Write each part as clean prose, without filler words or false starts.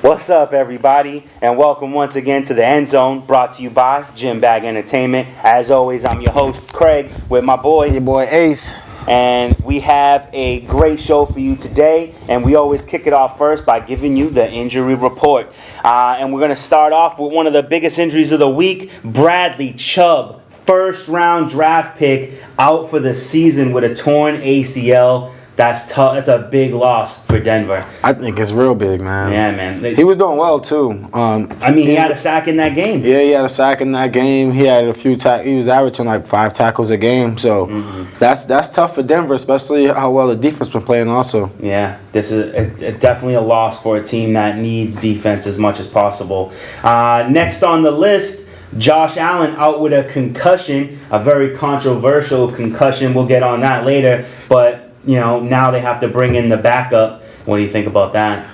What's up, everybody, and welcome once again to the Endzone, brought to you by Gym Bag Entertainment. As always, I'm your host, Craig, with my boy, Your boy Ace. and we have a great show for you today, and we always kick it off first by giving you the injury report. And we're going to start off with one of the biggest injuries of the week, Bradley Chubb, first-round draft pick, out for the season with a torn ACL. That's tough. That's a big loss for Denver. I think it's real big, man. Yeah, man. He was doing well too. He had a sack in that game. Yeah, he had a sack in that game. He had a few he was averaging like 5 tackles a game. So that's tough for Denver, especially how well the defense been playing also. Yeah, this is definitely a loss for a team that needs defense as much as possible. Next on the list, Josh Allen out with a concussion, a very controversial concussion. We'll get on that later, but now they have to bring in the backup. What do you think about that?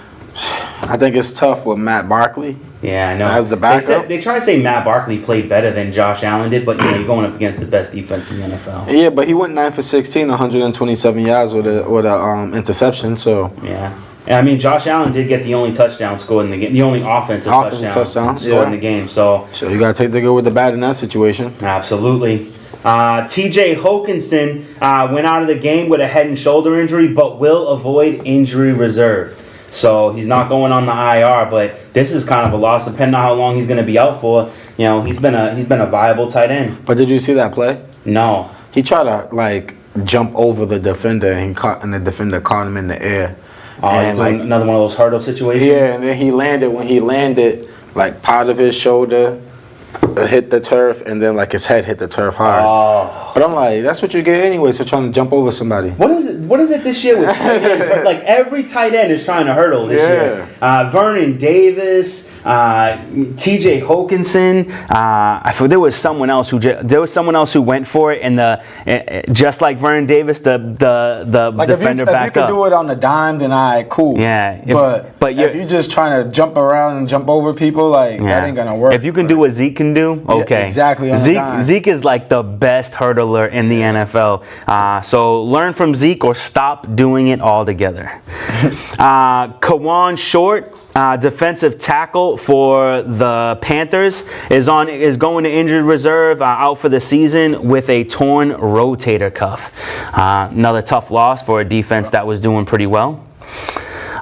I think it's tough with Matt Barkley. Yeah, I know. As the backup. They try to say Matt Barkley played better than Josh Allen did, but you're going up against the best defense in the NFL. Yeah, but he went 9 for 16, 127 yards with a interception. So yeah. I mean, Josh Allen did get the only touchdown scored in the game, the only offensive touchdown scored in the game. So you got to take the good with the bad in that situation. Absolutely. T.J. Hawkinson went out of the game with a head and shoulder injury, but will avoid injury reserve. So he's not going on the IR, but this is kind of a loss depending on how long he's going to be out for. He's been a viable tight end. But did you see that play? No. He tried to jump over the defender and the defender caught him in the air. And another one of those hurdle situations? Yeah, and then he landed. When he landed, part of his shoulder hit the turf, and then his head hit the turf hard. Oh. But I'm like, that's what you get anyway, so trying to jump over somebody. What is it this year with tight ends? Every tight end is trying to hurdle this year. Vernon Davis, T.J. Hawkinson. There was someone else who went for it, and just like Vernon Davis, the defender backed up. If you could do it on the dime, then all right, cool. Yeah. But if you're just trying to jump around and jump over people, that ain't gonna work. If you can do what Zeke can do, okay. Yeah, exactly. Zeke is the best hurdler in the NFL. So learn from Zeke or stop doing it altogether. Kawan Short, defensive tackle for the Panthers, is going to injured reserve, out for the season with a torn rotator cuff. Another tough loss for a defense that was doing pretty well.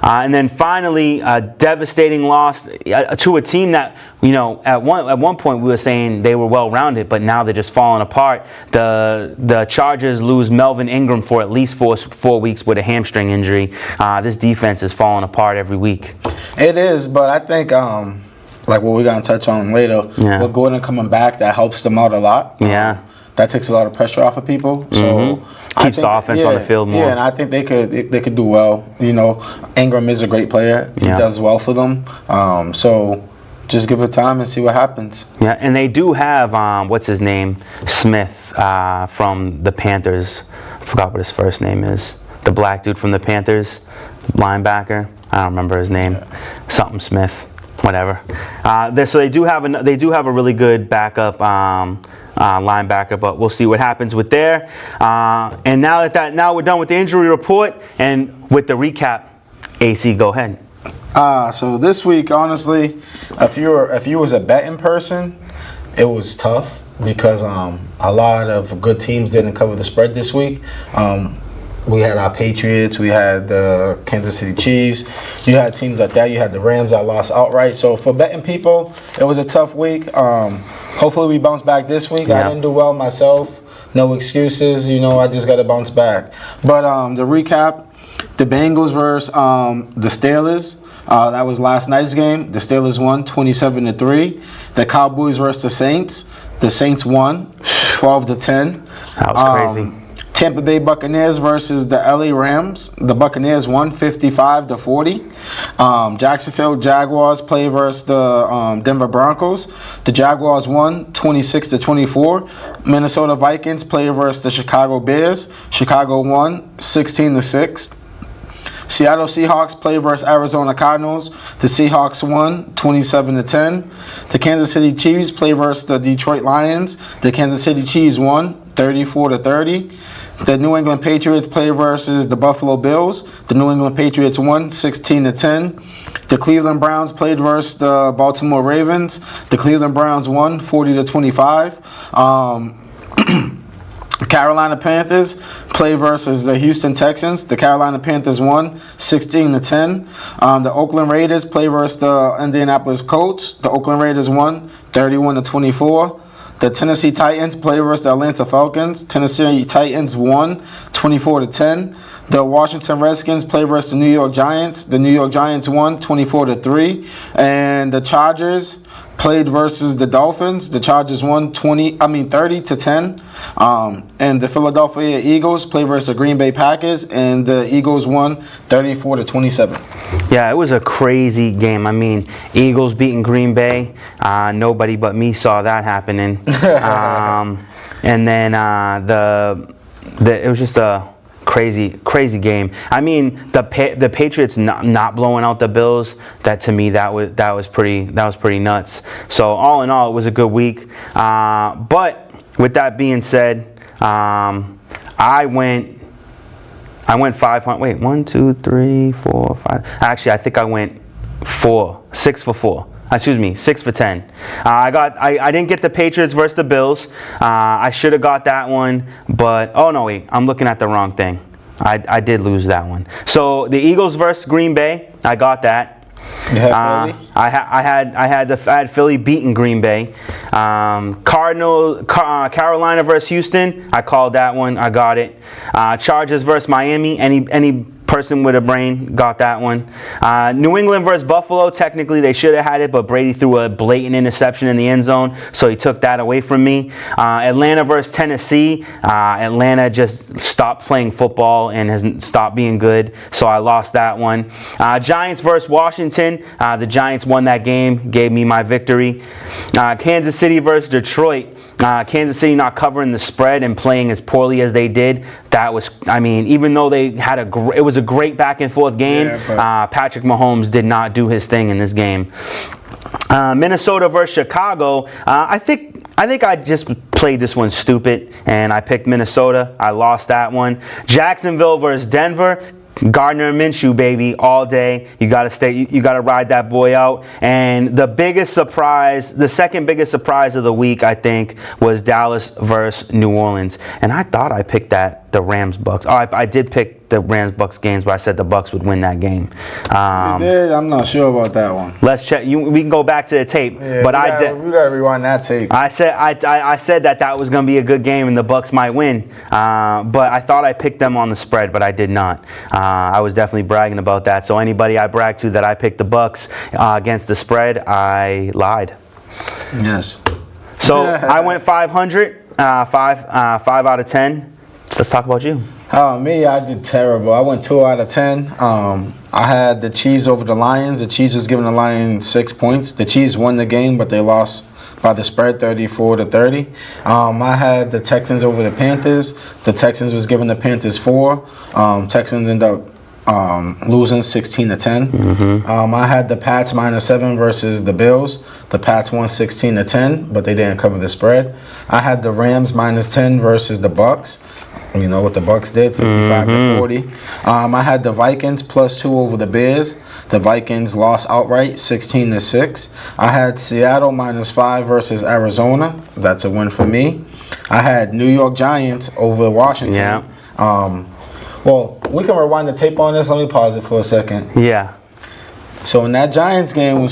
And then finally, a devastating loss to a team that, at one point we were saying they were well-rounded, but now they're just falling apart. The Chargers lose Melvin Ingram for at least 4 weeks with a hamstring injury. This defense is falling apart every week. It is, but I think what we're going to touch on later, with Gordon coming back, that helps them out a lot. Yeah. That takes a lot of pressure off of people. So keeps the offense on the field more. Yeah, and I think they could do well. Ingram is a great player. He does well for them. So just give it time and see what happens. Yeah, and they do have what's his name, Smith from the Panthers. I forgot what his first name is. The black dude from the Panthers, linebacker. I don't remember his name. Something Smith, whatever. So they do have a really good backup linebacker, but we'll see what happens with there. And now we're done with the injury report and with the recap. AC, go ahead. So this week, honestly, if you was a betting person, it was tough because a lot of good teams didn't cover the spread this week. We had our Patriots, we had the Kansas City Chiefs. You had teams like that. You had the Rams that lost outright. So for betting people, it was a tough week. Hopefully we bounce back this week. I didn't do well myself. No excuses. I just got to bounce back. But the recap, the Bengals versus the Steelers. That was last night's game. The Steelers won 27-3. The Cowboys versus the Saints. The Saints won 12-10. That was crazy. Tampa Bay Buccaneers versus the LA Rams. The Buccaneers won 55-40. Jacksonville Jaguars play versus the Denver Broncos. The Jaguars won 26-24. Minnesota Vikings play versus the Chicago Bears. Chicago won 16-6. Seattle Seahawks play versus Arizona Cardinals. The Seahawks won 27-10. The Kansas City Chiefs play versus the Detroit Lions. The Kansas City Chiefs won 34-30. The New England Patriots play versus the Buffalo Bills. The New England Patriots won 16-10. The Cleveland Browns played versus the Baltimore Ravens. The Cleveland Browns won 40-25. Carolina Panthers play versus the Houston Texans. The Carolina Panthers won 16-10. The Oakland Raiders play versus the Indianapolis Colts. The Oakland Raiders won 31-24. The Tennessee Titans play versus the Atlanta Falcons. Tennessee Titans won 24-10. The Washington Redskins play versus the New York Giants. The New York Giants won 24-3. And the Chargers played versus the Dolphins. The Chargers won 30-10. And the Philadelphia Eagles played versus the Green Bay Packers, and the Eagles won 34-27. Yeah, it was a crazy game. I mean, Eagles beating Green Bay. Nobody but me saw that happening. And then it was just a crazy game. I mean, the Patriots not blowing out the Bills. That to me that was pretty nuts. So all in all, it was a good week. But with that being said, I went 500. Wait, 1, 2, 3, 4, 5. Actually, I think I went 6 for 4. Excuse me, 6 for 10. I didn't get the Patriots versus the Bills. I should have got that one, but oh no, wait, I'm looking at the wrong thing. I did lose that one. So the Eagles versus Green Bay, I got that. You had Philly? I had Philly beating Green Bay. Carolina versus Houston, I called that one. I got it. Chargers versus Miami. Any person with a brain got that one. New England versus Buffalo. Technically, they should have had it, but Brady threw a blatant interception in the end zone, so he took that away from me. Atlanta versus Tennessee. Atlanta just stopped playing football and has stopped being good, so I lost that one. Giants versus Washington. The Giants won that game, gave me my victory. Kansas City versus Detroit. Kansas City not covering the spread and playing as poorly as they did. That was, I mean, even though they had it was a great back and forth game. Yeah, Patrick Mahomes did not do his thing in this game. Minnesota versus Chicago. I think I just played this one stupid and I picked Minnesota. I lost that one. Jacksonville versus Denver. Gardner Minshew, baby, all day. You gotta ride that boy out. And the second biggest surprise of the week, I think, was Dallas versus New Orleans. And I thought I picked the Rams Bucks. Oh, I did pick the Rams Bucks games, but I said the Bucks would win that game. You did? I'm not sure about that one. Let's check. We can go back to the tape. Yeah, but we gotta rewind that tape. I said that was gonna be a good game and the Bucks might win. But I thought I picked them on the spread, but I did not. I was definitely bragging about that. So anybody I bragged to that I picked the Bucks against the spread, I lied. Yes. So I went 500, 5 out of 10. Let's talk about you. Me, I did terrible. I went 2 out of 10. I had the Chiefs over the Lions. The Chiefs was giving the Lions 6 points. The Chiefs won the game, but they lost by the spread, 34-30. I had the Texans over the Panthers. The Texans was giving the Panthers 4. Texans ended up losing 16-10. Mm-hmm. I had the Pats -7 versus the Bills. The Pats won 16-10, but they didn't cover the spread. I had the Rams -10 versus the Bucks. You know what the Bucks did, 55-40. I had the Vikings +2 over the Bears. The Vikings lost outright, 16-6. I had Seattle -5 versus Arizona. That's a win for me. I had New York Giants over Washington. Yeah. Well, we can rewind the tape on this. Let me pause it for a second. Yeah. So in that Giants game,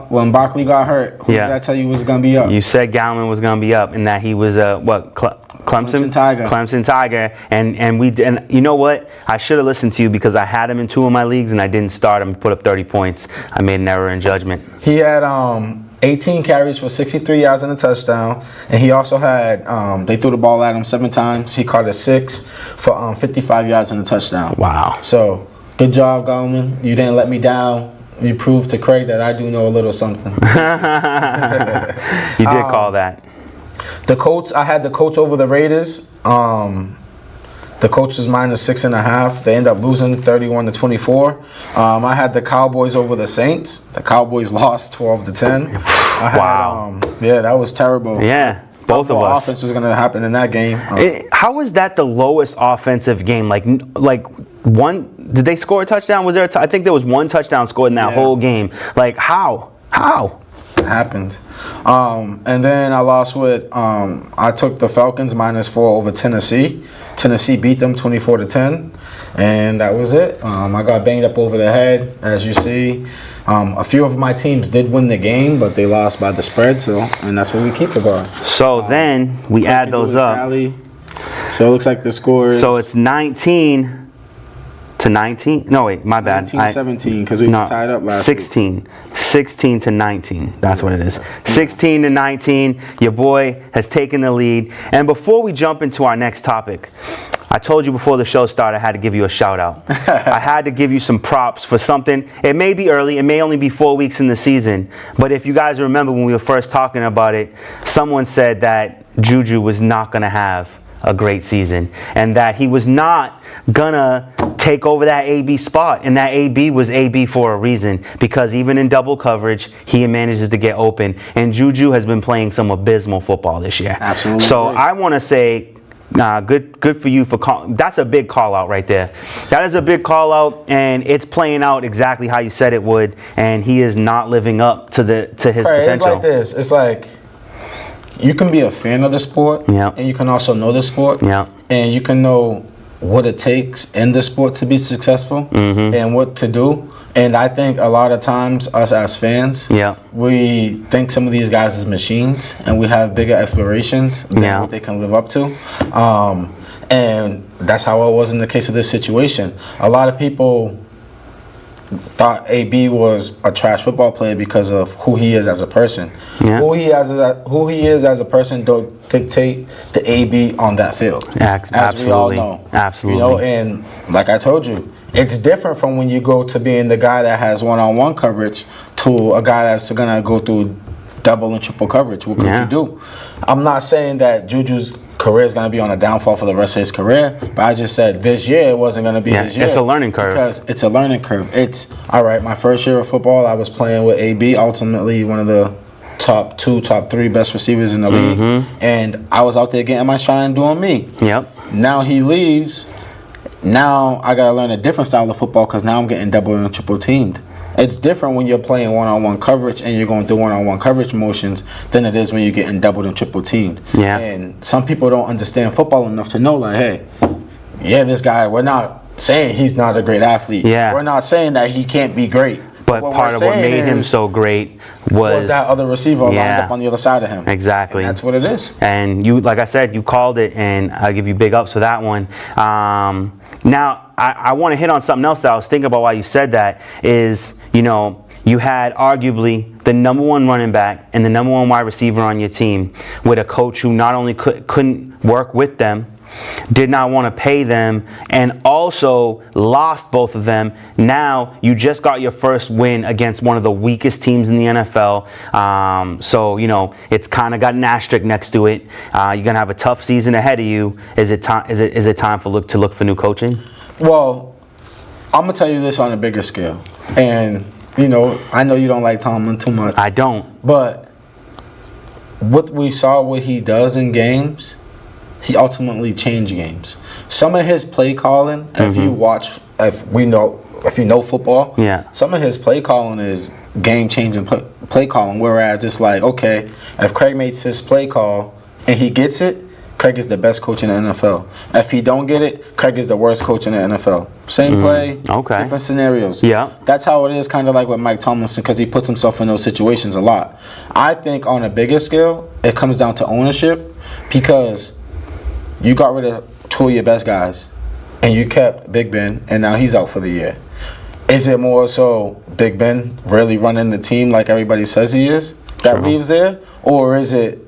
when Barkley got hurt, who did I tell you was going to be up? You said Gallman was going to be up and that he was Clemson Tiger. Clemson Tiger. And you know what? I should have listened to you because I had him in 2 of my leagues and I didn't start him. He put up 30 points. I made an error in judgment. He had 18 carries for 63 yards and a touchdown. And he also had, they threw the ball at him 7 times. He caught a 6 for 55 yards and a touchdown. Wow. So, good job, Gallman. You didn't let me down. You proved to Craig that I do know a little something. You did call that. The Colts, I had the Colts over the Raiders. The Colts was -6.5. They end up losing 31-24. I had the Cowboys over the Saints. The Cowboys lost 12-10. Wow. Yeah, that was terrible. Yeah. Both of us. Offense was going to happen in that game. How was that the lowest offensive game? Like Did they score a touchdown? Was there I think there was one touchdown scored in that whole game. Like, how? It happened. And then I lost with, I took the Falcons -4 over Tennessee. Tennessee beat them 24-10. And that was it. I got banged up over the head, as you see. A few of my teams did win the game, but they lost by the spread. And that's where we keep it going. So then we add those up. So it looks like the score is. So it's 19-19. No, wait, my bad. 19-17 because we was tied up last 16. Week. 16-19. That's what it is. 16-19. Your boy has taken the lead. And before we jump into our next topic, I told you before the show started I had to give you a shout out. I had to give you some props for something. It may be early. It may only be 4 weeks in the season. But if you guys remember when we were first talking about it, someone said that Juju was not going to have a great season and that he was not gonna take over that AB spot, and that AB was AB for a reason, because even in double coverage he manages to get open, and Juju has been playing some abysmal football this year. Absolutely. So I want to say good for you for that's a big call out right there. That is a big call out, and it's playing out exactly how you said it would, and he is not living up to his potential. It's like this. It's like you can be a fan of the sport, and you can also know the sport, and you can know what it takes in the sport to be successful, and what to do. And I think a lot of times, us as fans, we think some of these guys is machines, and we have bigger aspirations than what they can live up to. And that's how it was in the case of this situation. A lot of people thought AB was a trash football player because of who he is as a person. Who he is as a person don't dictate the AB on that field. Absolutely. As we all know. Absolutely. You know, and like I told you, it's different from when you go to being the guy that has one-on-one coverage to a guy that's gonna go through double and triple coverage. What could you do? I'm not saying that Juju's career is going to be on a downfall for the rest of his career, but I just said this year it wasn't going to be his year. It's a learning curve. Because it's a learning curve. It's, all right, my first year of football, I was playing with AB, ultimately one of the top 2, top 3 best receivers in the league, and I was out there getting my shine doing me. Now he leaves. Now I got to learn a different style of football because now I'm getting double and triple teamed. It's different when you're playing one-on-one coverage and you're going through one-on-one coverage motions than it is when you're getting doubled and triple teamed. And some people don't understand football enough to know, like, hey, this guy, we're not saying he's not a great athlete. We're not saying that he can't be great. But part of what made him so great was that other receiver lined up on the other side of him. Exactly. And that's what it is. And you, like I said, you called it, and I'll give you big ups for that one. Now, I want to hit on something else that I was thinking about while you said that is, you know, you had arguably the number 1 running back and the number 1 wide receiver on your team with a coach who not only couldn't work with them, did not want to pay them, and also lost both of them. Now you just got your first win against one of the weakest teams in the NFL. So, you know, it's kind of got an asterisk next to it. You're gonna have a tough season ahead of you. Is it time? Is it time to look for new coaching? Well, I'm gonna tell you this on a bigger scale, and you know, I know you don't like Tomlin too much. I don't. But what we saw, what he does in games, he ultimately changed games. Some of his play calling, if you know football, some of his play calling is game-changing play calling. Whereas it's like, okay, if Craig makes his play call and he gets it, Craig is the best coach in the NFL. If he don't get it, Craig is the worst coach in the NFL. Same play, different scenarios. That's how it is, kind of like with Mike Tomlinson, because he puts himself in those situations a lot. I think on a bigger scale, it comes down to ownership, because you got rid of 2 of your best guys, and you kept Big Ben, and now he's out for the year. Is it more so Big Ben really running the team like everybody says he is that leaves there? Or is it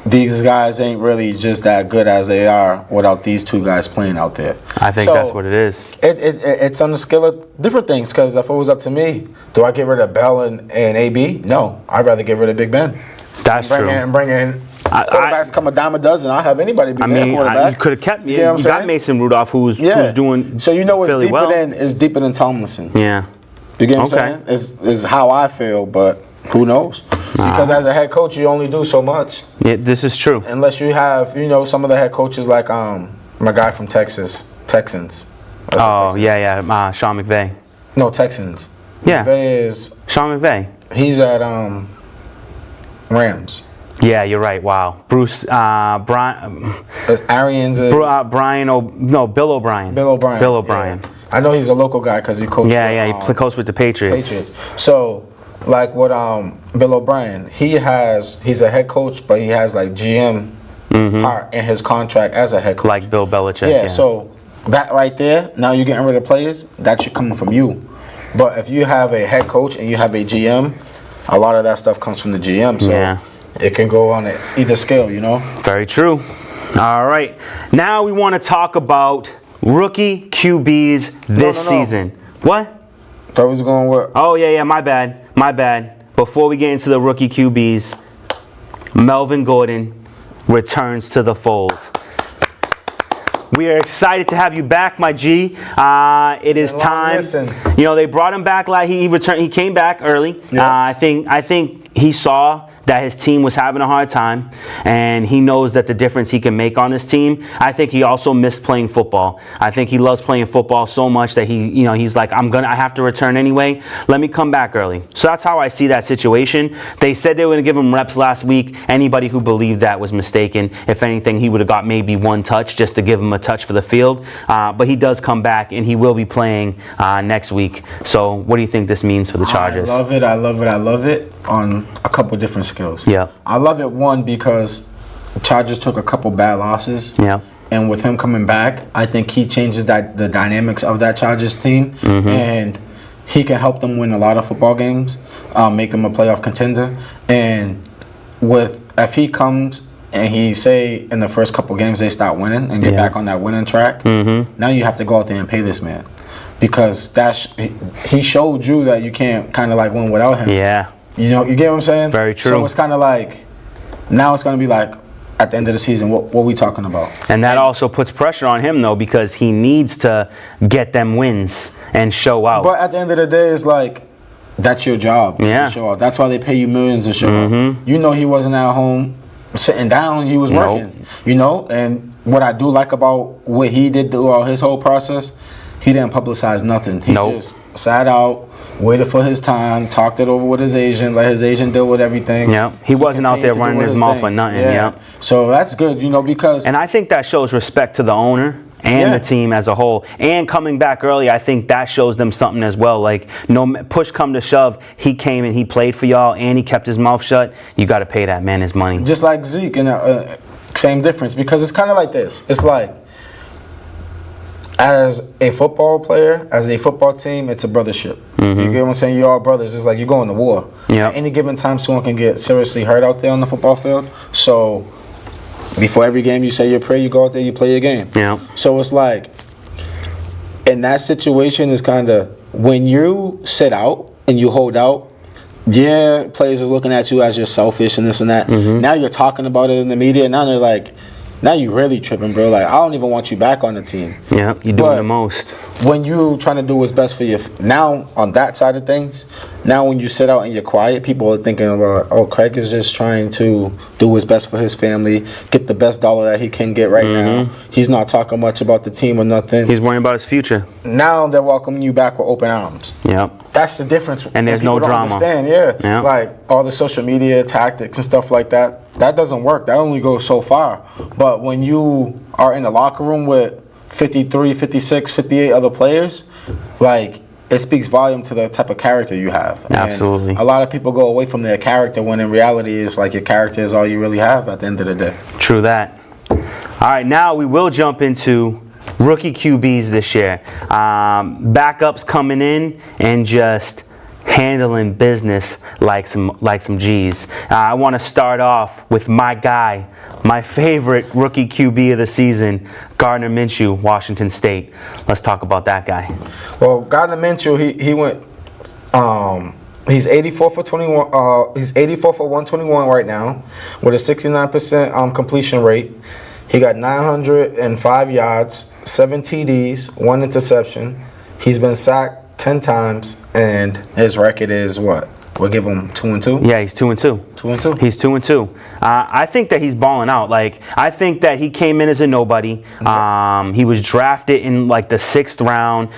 these guys ain't really just that good as they are without these 2 guys playing out there? I think that's what it is. It's on the scale of different things, because if it was up to me, do I get rid of Bell and AB? No. I'd rather get rid of Big Ben. That's true. And bring in quarterbacks come a dime a dozen. I'll have anybody be their quarterback. You could have kept me. You got Mason Rudolph, who's doing so you know it's fairly deeper well. it's deeper than Tomlinson. Yeah. You get what I'm saying? Is how I feel, but who knows? Because as a head coach, you only do so much. Yeah, this is true. Unless you have, some of the head coaches like my guy from Texans, Oh, yeah. Sean McVay. No, Texans. Yeah. McVay is... Sean McVay. He's at Rams. Yeah, you're right. Wow. Bruce, Brian... Arians is... Bill O'Brien. Bill O'Brien. Bill O'Brien. Yeah. I know he's a local guy because he coached... He coached with the Patriots. So, like with Bill O'Brien, he's a head coach, but he has like GM part in his contract as a head coach. Like Bill Belichick. Yeah, so that right there, now you're getting rid of players, that should come from you. But if you have a head coach and you have a GM, a lot of that stuff comes from the GM. So it can go on either scale, you know? Very true. All right. Now we want to talk about rookie QBs this season. What? Thought we was going with... Oh, yeah. My bad. Before we get into the rookie QBs, Melvin Gordon returns to the fold. We are excited to have you back, my G. It is time. You know, they brought him back. Like he returned. He came back early. Yeah. I think he saw that his team was having a hard time, and he knows that the difference he can make on this team. I think he also missed playing football. I think he loves playing football so much that he's like, I have to return anyway. Let me come back early. So that's how I see that situation. They said they were going to give him reps last week. Anybody who believed that was mistaken. If anything, he would have got maybe one touch just to give him a touch for the field. But he does come back, and he will be playing next week. So what do you think this means for the Chargers? I love it on a couple different skills. Yeah. I love it, one, because the Chargers took a couple bad losses. Yeah. And with him coming back, I think he changes the dynamics of that Chargers team. And he can help them win a lot of football games, make them a playoff contender. And if he comes and he say in the first couple games they start winning and get back on that winning track, now you have to go out there and pay this man. Because he showed you that you can't kind of like win without him. Yeah. You know, you get what I'm saying? Very true. So it's kind of like, now it's going to be like, at the end of the season, what we talking about? And that also puts pressure on him, though, because he needs to get them wins and show out. But at the end of the day, it's like, that's your job. Yeah. To show out. That's why they pay you millions to show out. You know, he wasn't at home sitting down. He was working. You know, and what I do like about what he did throughout his whole process, he didn't publicize nothing. He just sat out, waited for his time, talked it over with his agent, let his agent deal with everything. Yeah, he wasn't out there running his mouth for nothing. Yeah. So that's good, you know, because... And I think that shows respect to the owner and the team as a whole. And coming back early, I think that shows them something as well. Like, no push come to shove, he came and he played for y'all and he kept his mouth shut. You got to pay that man his money. Just like Zeke, and same difference, because it's kind of like this. It's like, as a football player, as a football team, it's a brothership. You get what I'm saying? You're all brothers. It's like you're going to war. At any given time, someone can get seriously hurt out there on the football field. So before every game, you say your prayer, you go out there, you play your game. So it's like, in that situation, is kind of, when you sit out and you hold out, players is looking at you as you're selfish and this and that. Now you're talking about it in the media, and now they're like, now you really tripping, bro. Like, I don't even want you back on the team. Yeah, you're doing the most. When you trying to do what's best for you, now on that side of things, now when you sit out and you're quiet, people are thinking about, oh, Craig is just trying to do what's best for his family, get the best dollar that he can get right now. He's not talking much about the team or nothing. He's worrying about his future. Now they're welcoming you back with open arms. That's the difference. And there's no drama. Understand, like all the social media tactics and stuff like that. That doesn't work. That only goes so far. But when you are in the locker room with 53, 56, 58 other players, like, it speaks volume to the type of character you have. Absolutely. And a lot of people go away from their character when in reality it's like your character is all you really have at the end of the day. True that. All right, now we will jump into rookie QBs this year. Backups coming in and just handling business like some G's. I want to start off with my guy, my favorite rookie QB of the season, Gardner Minshew, Washington State. Let's talk about that guy. Well, Gardner Minshew, he went. He's 84 for 21. He's 84 for 121 right now, with a 69% completion rate. He got 905 yards, 7 TDs, 1 interception. He's been sacked 10 times, and his record is what? We'll give him 2-2. Yeah, he's 2-2. 2-2. He's 2-2. I think that he's balling out. Like, I think that he came in as a nobody. He was drafted in like the 6th round,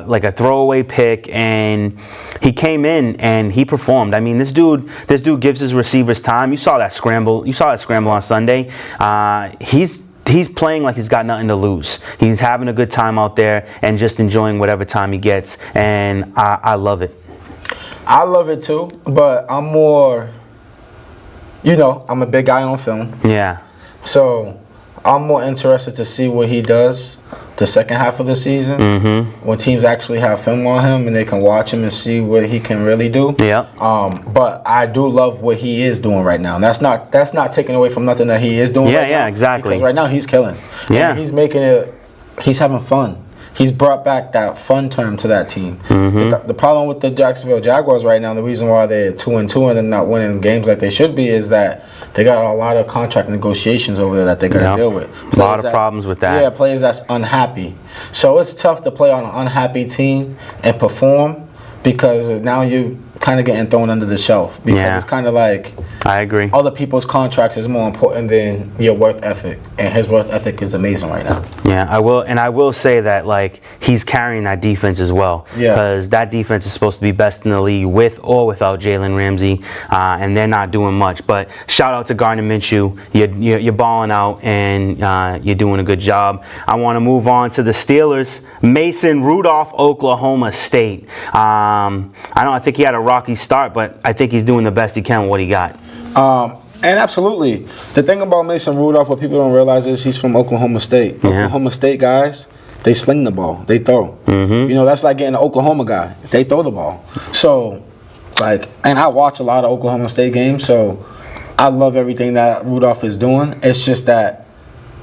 like a throwaway pick, and he came in and he performed. I mean, this dude gives his receivers time. You saw that scramble. You saw that scramble on Sunday. He's playing like he's got nothing to lose. He's having a good time out there and just enjoying whatever time he gets, and I love it. I love it too, but I'm more, I'm a big guy on film. Yeah. So I'm more interested to see what he does the second half of the season when teams actually have film on him and they can watch him and see what he can really do. Yeah. But I do love what he is doing right now. And that's not taking away from nothing that he is doing. Yeah, right yeah, now, exactly. Because right now he's killing. Yeah. And he's making it. He's having fun. He's brought back that fun term to that team. The problem with the Jacksonville Jaguars right now, the reason why they're 2-2 and they're not winning games like they should be, is that they got a lot of contract negotiations over there that they got to deal with. A lot of problems with that. Yeah, players that's unhappy. So it's tough to play on an unhappy team and perform, because now you kind of getting thrown under the shelf, because it's kind of like, I agree, other people's contracts is more important than your work ethic, and his work ethic is amazing right now. Yeah, I will say that, like, he's carrying that defense as well, because that defense is supposed to be best in the league with or without Jalen Ramsey, and they're not doing much. But shout out to Gardner Minshew. You're balling out, and you're doing a good job. I want to move on to the Steelers. Mason Rudolph, Oklahoma State. I think he had a rocky start, but I think he's doing the best he can with what he got. And absolutely. The thing about Mason Rudolph, what people don't realize, is he's from Oklahoma State. Oklahoma State guys, they sling the ball. They throw. That's like getting an Oklahoma guy. They throw the ball. So, and I watch a lot of Oklahoma State games, so I love everything that Rudolph is doing. It's just that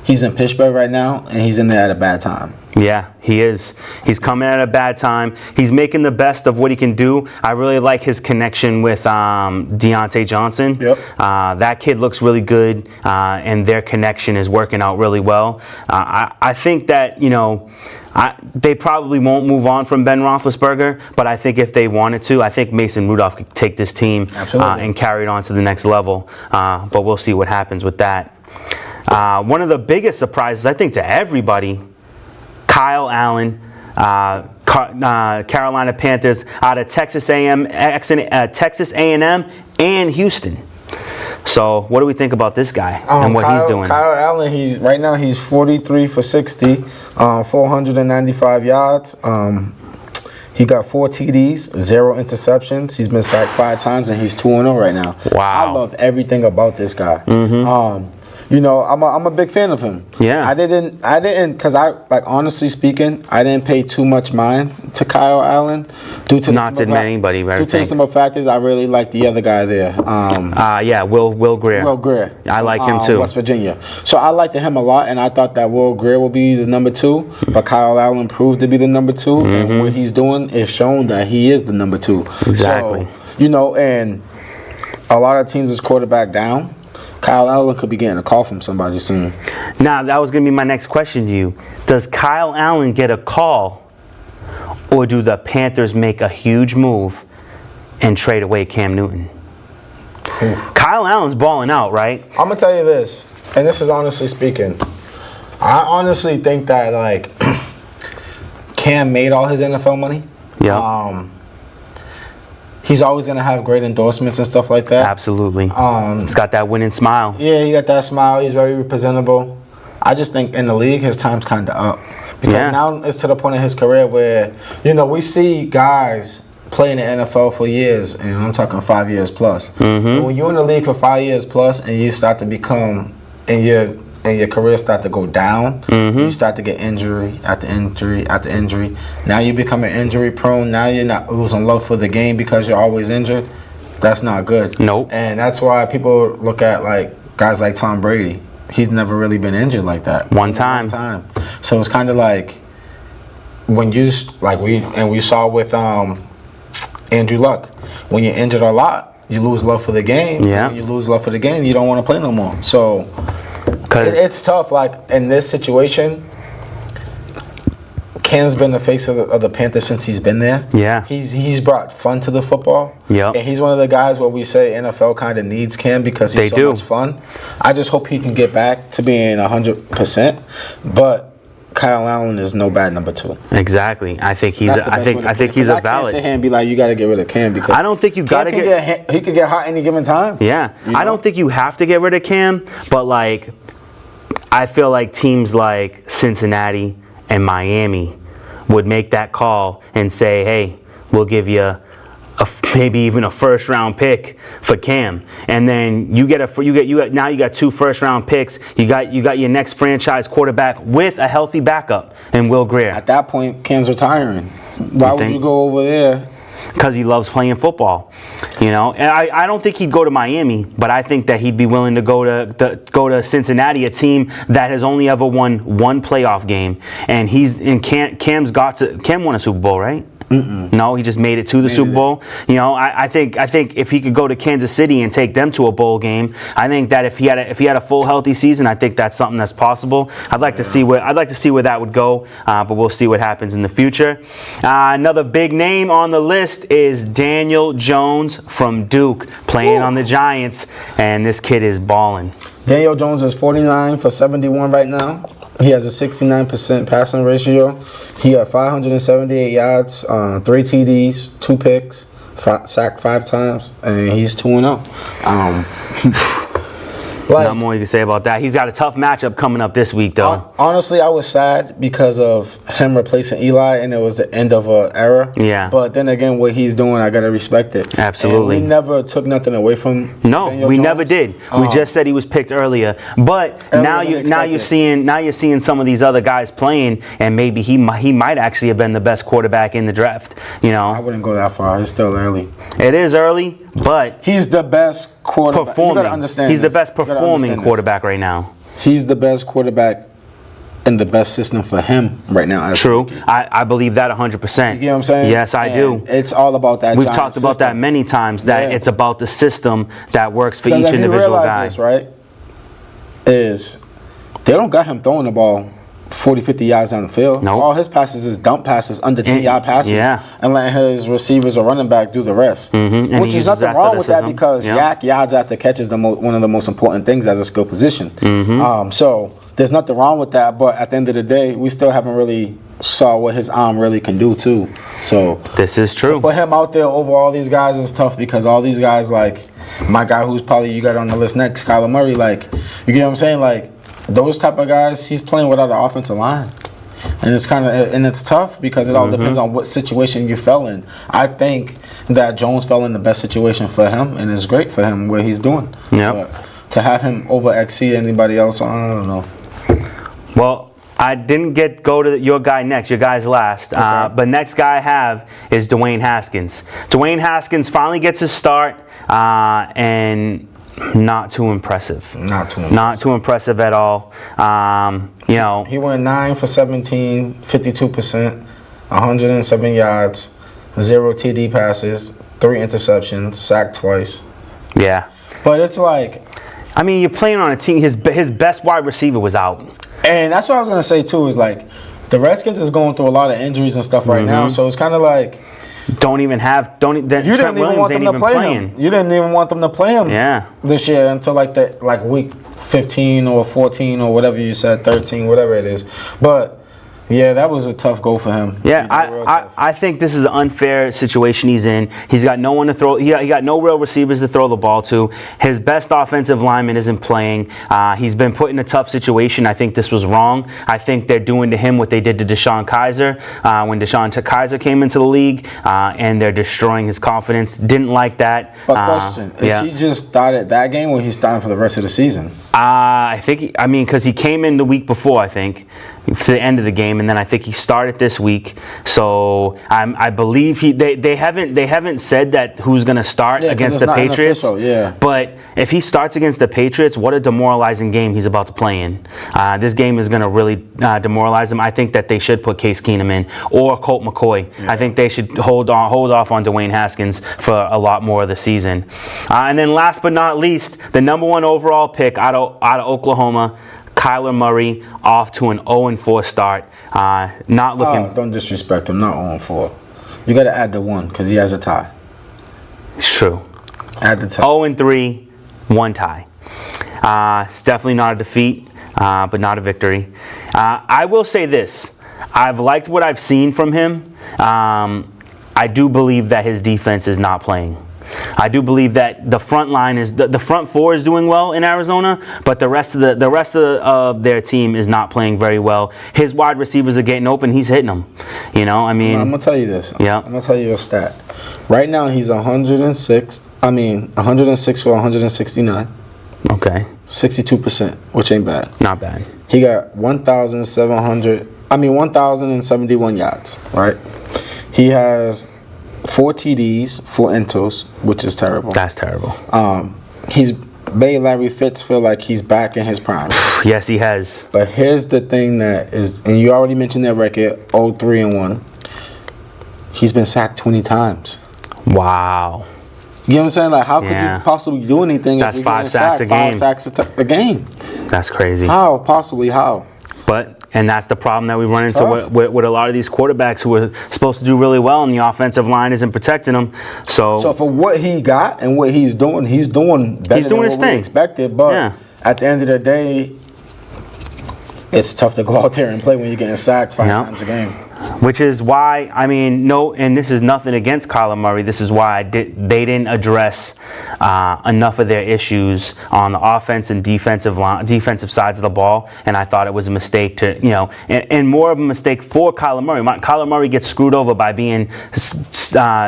he's in Pittsburgh right now, and he's in there at a bad time. Yeah, he is. He's coming at a bad time. He's making the best of what he can do. I really like his connection with Deontay Johnson. Yep. That kid looks really good, and their connection is working out really well. I think that, they probably won't move on from Ben Roethlisberger, but I think if they wanted to, I think Mason Rudolph could take this team and carry it on to the next level. But we'll see what happens with that. One of the biggest surprises, I think, to everybody, Kyle Allen, Carolina Panthers, out of Texas A&M and Houston. So, what do we think about this guy and what he's doing? Kyle Allen, right now he's 43 for 60, 495 yards. He got 4 TDs, 0 interceptions. He's been sacked 5 times, and he's 2-0 right now. Wow! I love everything about this guy. I'm a big fan of him. Yeah. I didn't, because honestly speaking, I didn't pay too much mind to Kyle Allen due to not to anybody. Due to the simple fact is I really like the other guy there. Will Greer. Will Greer. I like him too. West Virginia. So I liked him a lot, and I thought that Will Greer will be the number 2, but Kyle Allen proved to be the number 2, and what he's doing is shown that he is the number 2. Exactly. So, and a lot of teams is quarterback down. Kyle Allen could be getting a call from somebody soon. Now, that was going to be my next question to you. Does Kyle Allen get a call, or do the Panthers make a huge move and trade away Cam Newton? Kyle Allen's balling out, right? I'm going to tell you this, and this is honestly speaking. I honestly think that, Cam made all his NFL money. Yeah. He's always going to have great endorsements and stuff like that. Absolutely. He's got that winning smile. Yeah, he got that smile. He's very presentable. I just think in the league, his time's kind of up. Because now it's to the point in his career where, we see guys play in the NFL for years, and I'm talking 5 years plus. But when you're in the league for 5 years plus and you start to become, and your career start to go down, you start to get injury after injury after injury. Now you become injury prone. Now you're not losing love for the game because you're always injured. That's not good. Nope. And that's why people look at guys like Tom Brady. He's never really been injured like that. One time. So it's kind of like when we saw with Andrew Luck. When you're injured a lot, you lose love for the game. Yeah. When you lose love for the game, you don't want to play no more. So it's tough. In this situation, Cam's been the face of the Panthers since he's been there. Yeah. He's brought fun to the football. Yeah. And he's one of the guys where we say NFL kind of needs Cam because he's so much fun. I just hope he can get back to being 100%. But Kyle Allen is no bad number 2. Exactly. I think he's. I think he's a valid. I can't sit here and be like, you got to get rid of Cam because I don't think you got to get. He could get hot any given time. Yeah. You know? I don't think you have to get rid of Cam, but like, I feel like teams like Cincinnati and Miami would make that call and say, hey, we'll give you maybe even a first round pick for Cam, and then you got 2 first round picks. You got your next franchise quarterback with a healthy backup and Will Grier. At that point, Cam's retiring. Why would you go over there? Because he loves playing football, you know. And I don't think he'd go to Miami, but I think that he'd be willing to go to Cincinnati, a team that has only ever won 1 playoff game, and Cam won a Super Bowl, right? Mm-mm. No, he just made it to the Super Bowl. You know, I think if he could go to Kansas City and take them to a bowl game, I think that if he had a full healthy season, I think that's something that's possible. I'd like to see where that would go, but we'll see what happens in the future. Another big name on the list is Daniel Jones from Duke, playing on the Giants, and this kid is balling. Daniel Jones is 49 for 71 right now. He has a 69% passing ratio. He had 578 yards, 3 TDs, 2 picks, sacked 5 times, and he's 2-0. Not more you can say about that. He's got a tough matchup coming up this week, though. Honestly, I was sad because of him replacing Eli, and it was the end of an era. Yeah. But then again, what he's doing, I gotta respect it. Absolutely. And we never took nothing away from. No, Daniel we Jones. never did. We just said he was picked earlier. But now you're seeing some of these other guys playing, and maybe he might actually have been the best quarterback in the draft. You know. I wouldn't go that far. It's still early. It is early, but he's the best quarterback. Performing. You gotta understand. He's the best performing quarterback right now. He's the best quarterback in the best system for him right now. True. I believe that 100%. You get what I'm saying? Yes, I do. It's all about that. We've talked about that many times, that it's about the system that works for each individual guy. This, right? Is they don't got him throwing the ball 40, 50 yards down the field. Nope. All his passes is dump passes, under 10-yard passes. Yeah. And letting his receivers or running back do the rest. Mm-hmm. Which is nothing wrong with that because yards after catch is one of the most important things as a skill position. Mm-hmm. So there's nothing wrong with that. But at the end of the day, we still haven't really saw what his arm really can do too. So this is true. To put him out there over all these guys is tough because all these guys, like my guy who's probably you got on the list next, Kyler Murray, like, you get what I'm saying? Like, those type of guys, he's playing without an offensive line, and it's tough because it all depends on what situation you fell in. I think that Jones fell in the best situation for him, and it's great for him where he's doing. Yeah. But to have him over exceed anybody else, I don't know. Well, I didn't go to your guy next. Your guy's last. Okay. But next guy I have is Dwayne Haskins. Dwayne Haskins finally gets his start, and not too impressive. Not too impressive at all. You know, he went 9 for 17, 52%, 107 yards, 0 TD passes, 3 interceptions, sacked twice. Yeah. But it's like, I mean, you're playing on a team. His best wide receiver was out. And that's what I was gonna say too. Is like the Redskins is going through a lot of injuries and stuff right now. So it's kind of like. You didn't even want them to play him. You didn't even want them to play him this year until like week 15 or 14 or whatever you said, 13, whatever it is. But yeah, that was a tough goal for him. Yeah, I think this is an unfair situation he's in. He's got no one to throw. He got no real receivers to throw the ball to. His best offensive lineman isn't playing. He's been put in a tough situation. I think this was wrong. I think they're doing to him what they did to Deshaun Kaiser when Deshaun Kaiser came into the league, and they're destroying his confidence. Didn't like that. But question, is he just started that game or he's starting for the rest of the season? I think, because he came in the week before, I think, to the end of the game, and then I think he started this week. So I believe they haven't said that who's going to start against the Patriots. But if he starts against the Patriots, what a demoralizing game he's about to play in. This game is going to really demoralize him. I think that they should put Case Keenum in or Colt McCoy. Yeah. I think they should hold off on Dwayne Haskins for a lot more of the season. And then last but not least, the number 1 overall pick out of Oklahoma, Kyler Murray off to an 0-4 start. Not looking. Don't disrespect him. Not 0-4. You got to add the 1 because he has a tie. It's true. Add the tie. 0-3, 1 tie. It's definitely not a defeat, but not a victory. I will say this. I've liked what I've seen from him. I do believe that his defense is not playing. I do believe that the front line is the front four is doing well in Arizona, but the rest of their team is not playing very well. His wide receivers are getting open. He's hitting them. You know, I mean, I'm gonna tell you this. Yeah. I'm gonna tell you a stat. Right now he's 106. 106 for 169. Okay. 62%, which ain't bad. Not bad. He got 1,071 yards. Right. He has 4 TDs, 4 intos, which is terrible. That's terrible. He's made Larry Fitz feel like he's back in his prime. Yes, he has. But here's the thing that is, and you already mentioned that record, 0-3-1. He's been sacked 20 times. Wow. You know what I'm saying? Like, how could you possibly do anything? That's if you're 5 sacks a game. 5 sacks a game. That's crazy. How? Possibly how? And that's the problem that we run into with a lot of these quarterbacks who are supposed to do really well, and the offensive line isn't protecting them. So for what he got and what he's doing better his than what we expected. But at the end of the day, it's tough to go out there and play when you're getting sacked 5 times a game. Which is why, I mean, and this is nothing against Kyler Murray. This is why they didn't address enough of their issues on the offense and defensive sides of the ball. And I thought it was a mistake to, and more of a mistake for Kyler Murray. Kyler Murray gets screwed over by being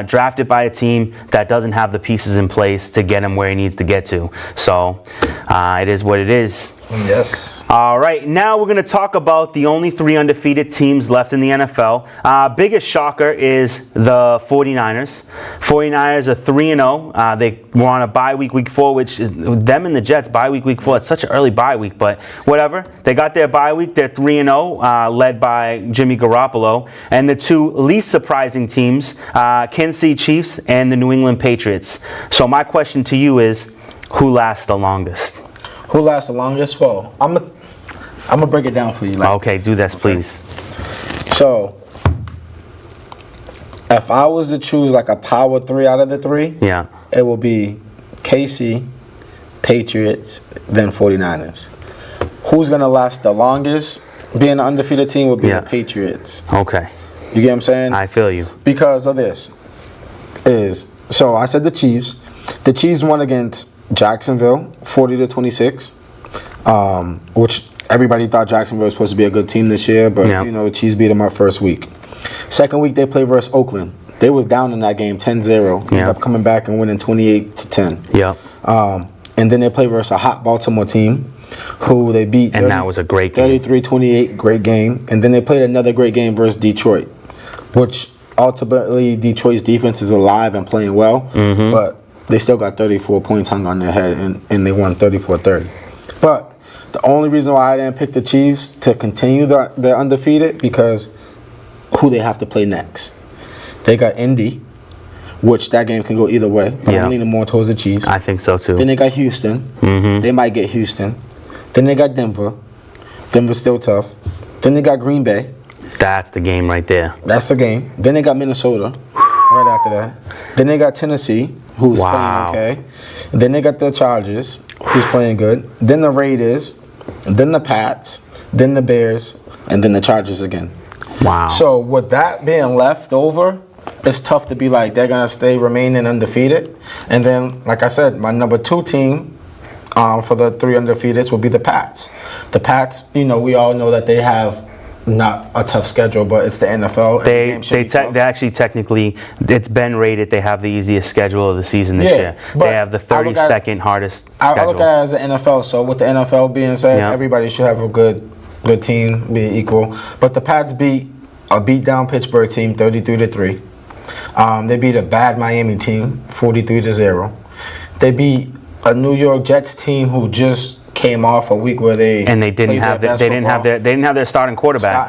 drafted by a team that doesn't have the pieces in place to get him where he needs to get to. So it is what it is. Yes. All right, now we're going to talk about the only 3 undefeated teams left in the NFL. Biggest shocker is the 49ers. 49ers are 3-0. They were on a bye week, week 4, which is them and the Jets, bye week 4. It's such an early bye week, but whatever. They got their bye week. They're 3-0, led by Jimmy Garoppolo. And the 2 least surprising teams, Kansas City Chiefs and the New England Patriots. So my question to you is, who lasts the longest? Who lasts the longest? Well, I'm gonna break it down for you. Okay, do this, please. So, if I was to choose like a power 3 out of the 3, it will be KC, Patriots, then 49ers. Who's gonna last the longest? Being an undefeated team would be the Patriots. Okay. You get what I'm saying? I feel you. Because of this so I said the Chiefs. The Chiefs won against Jacksonville, 40-26, which everybody thought Jacksonville was supposed to be a good team this year, but the Chiefs beat them our first week. Second week they played versus Oakland. They was down in that game 10-0. Ended up coming back and winning 28-10. Yeah. And then they played versus a hot Baltimore team, who they beat. And that was a great game. 33-28, great game. And then they played another great game versus Detroit, which ultimately Detroit's defense is alive and playing well, but they still got 34 points hung on their head, and they won 34-30. But the only reason why I didn't pick the Chiefs to continue their undefeated, because who they have to play next. They got Indy, which that game can go either way. But I'm leaning more towards the Chiefs. I think so, too. Then they got Houston. They might get Houston. Then they got Denver. Denver's still tough. Then they got Green Bay. That's the game right there. That's the game. Then they got Minnesota right after that. Then they got Tennessee, who's playing okay. Then they got the Chargers, who's playing good. Then the Raiders. Then the Pats. Then the Bears. And then the Chargers again. Wow. So with that being left over, it's tough to be like they're going to remaining undefeated. And then, like I said, my number 2 team for the 3 undefeateds will be the Pats. The Pats, we all know that they have not a tough schedule, but it's the NFL. They actually technically, it's been rated. They have the easiest schedule of the season this year. They have the 32nd hardest schedule. I look at it as the NFL. So with the NFL being said, everybody should have a good team, be equal. But the Pats beat a beat down Pittsburgh team 33-3. They beat a bad Miami team 43-0. They beat a New York Jets team who just came off a week where they didn't have their starting quarterback.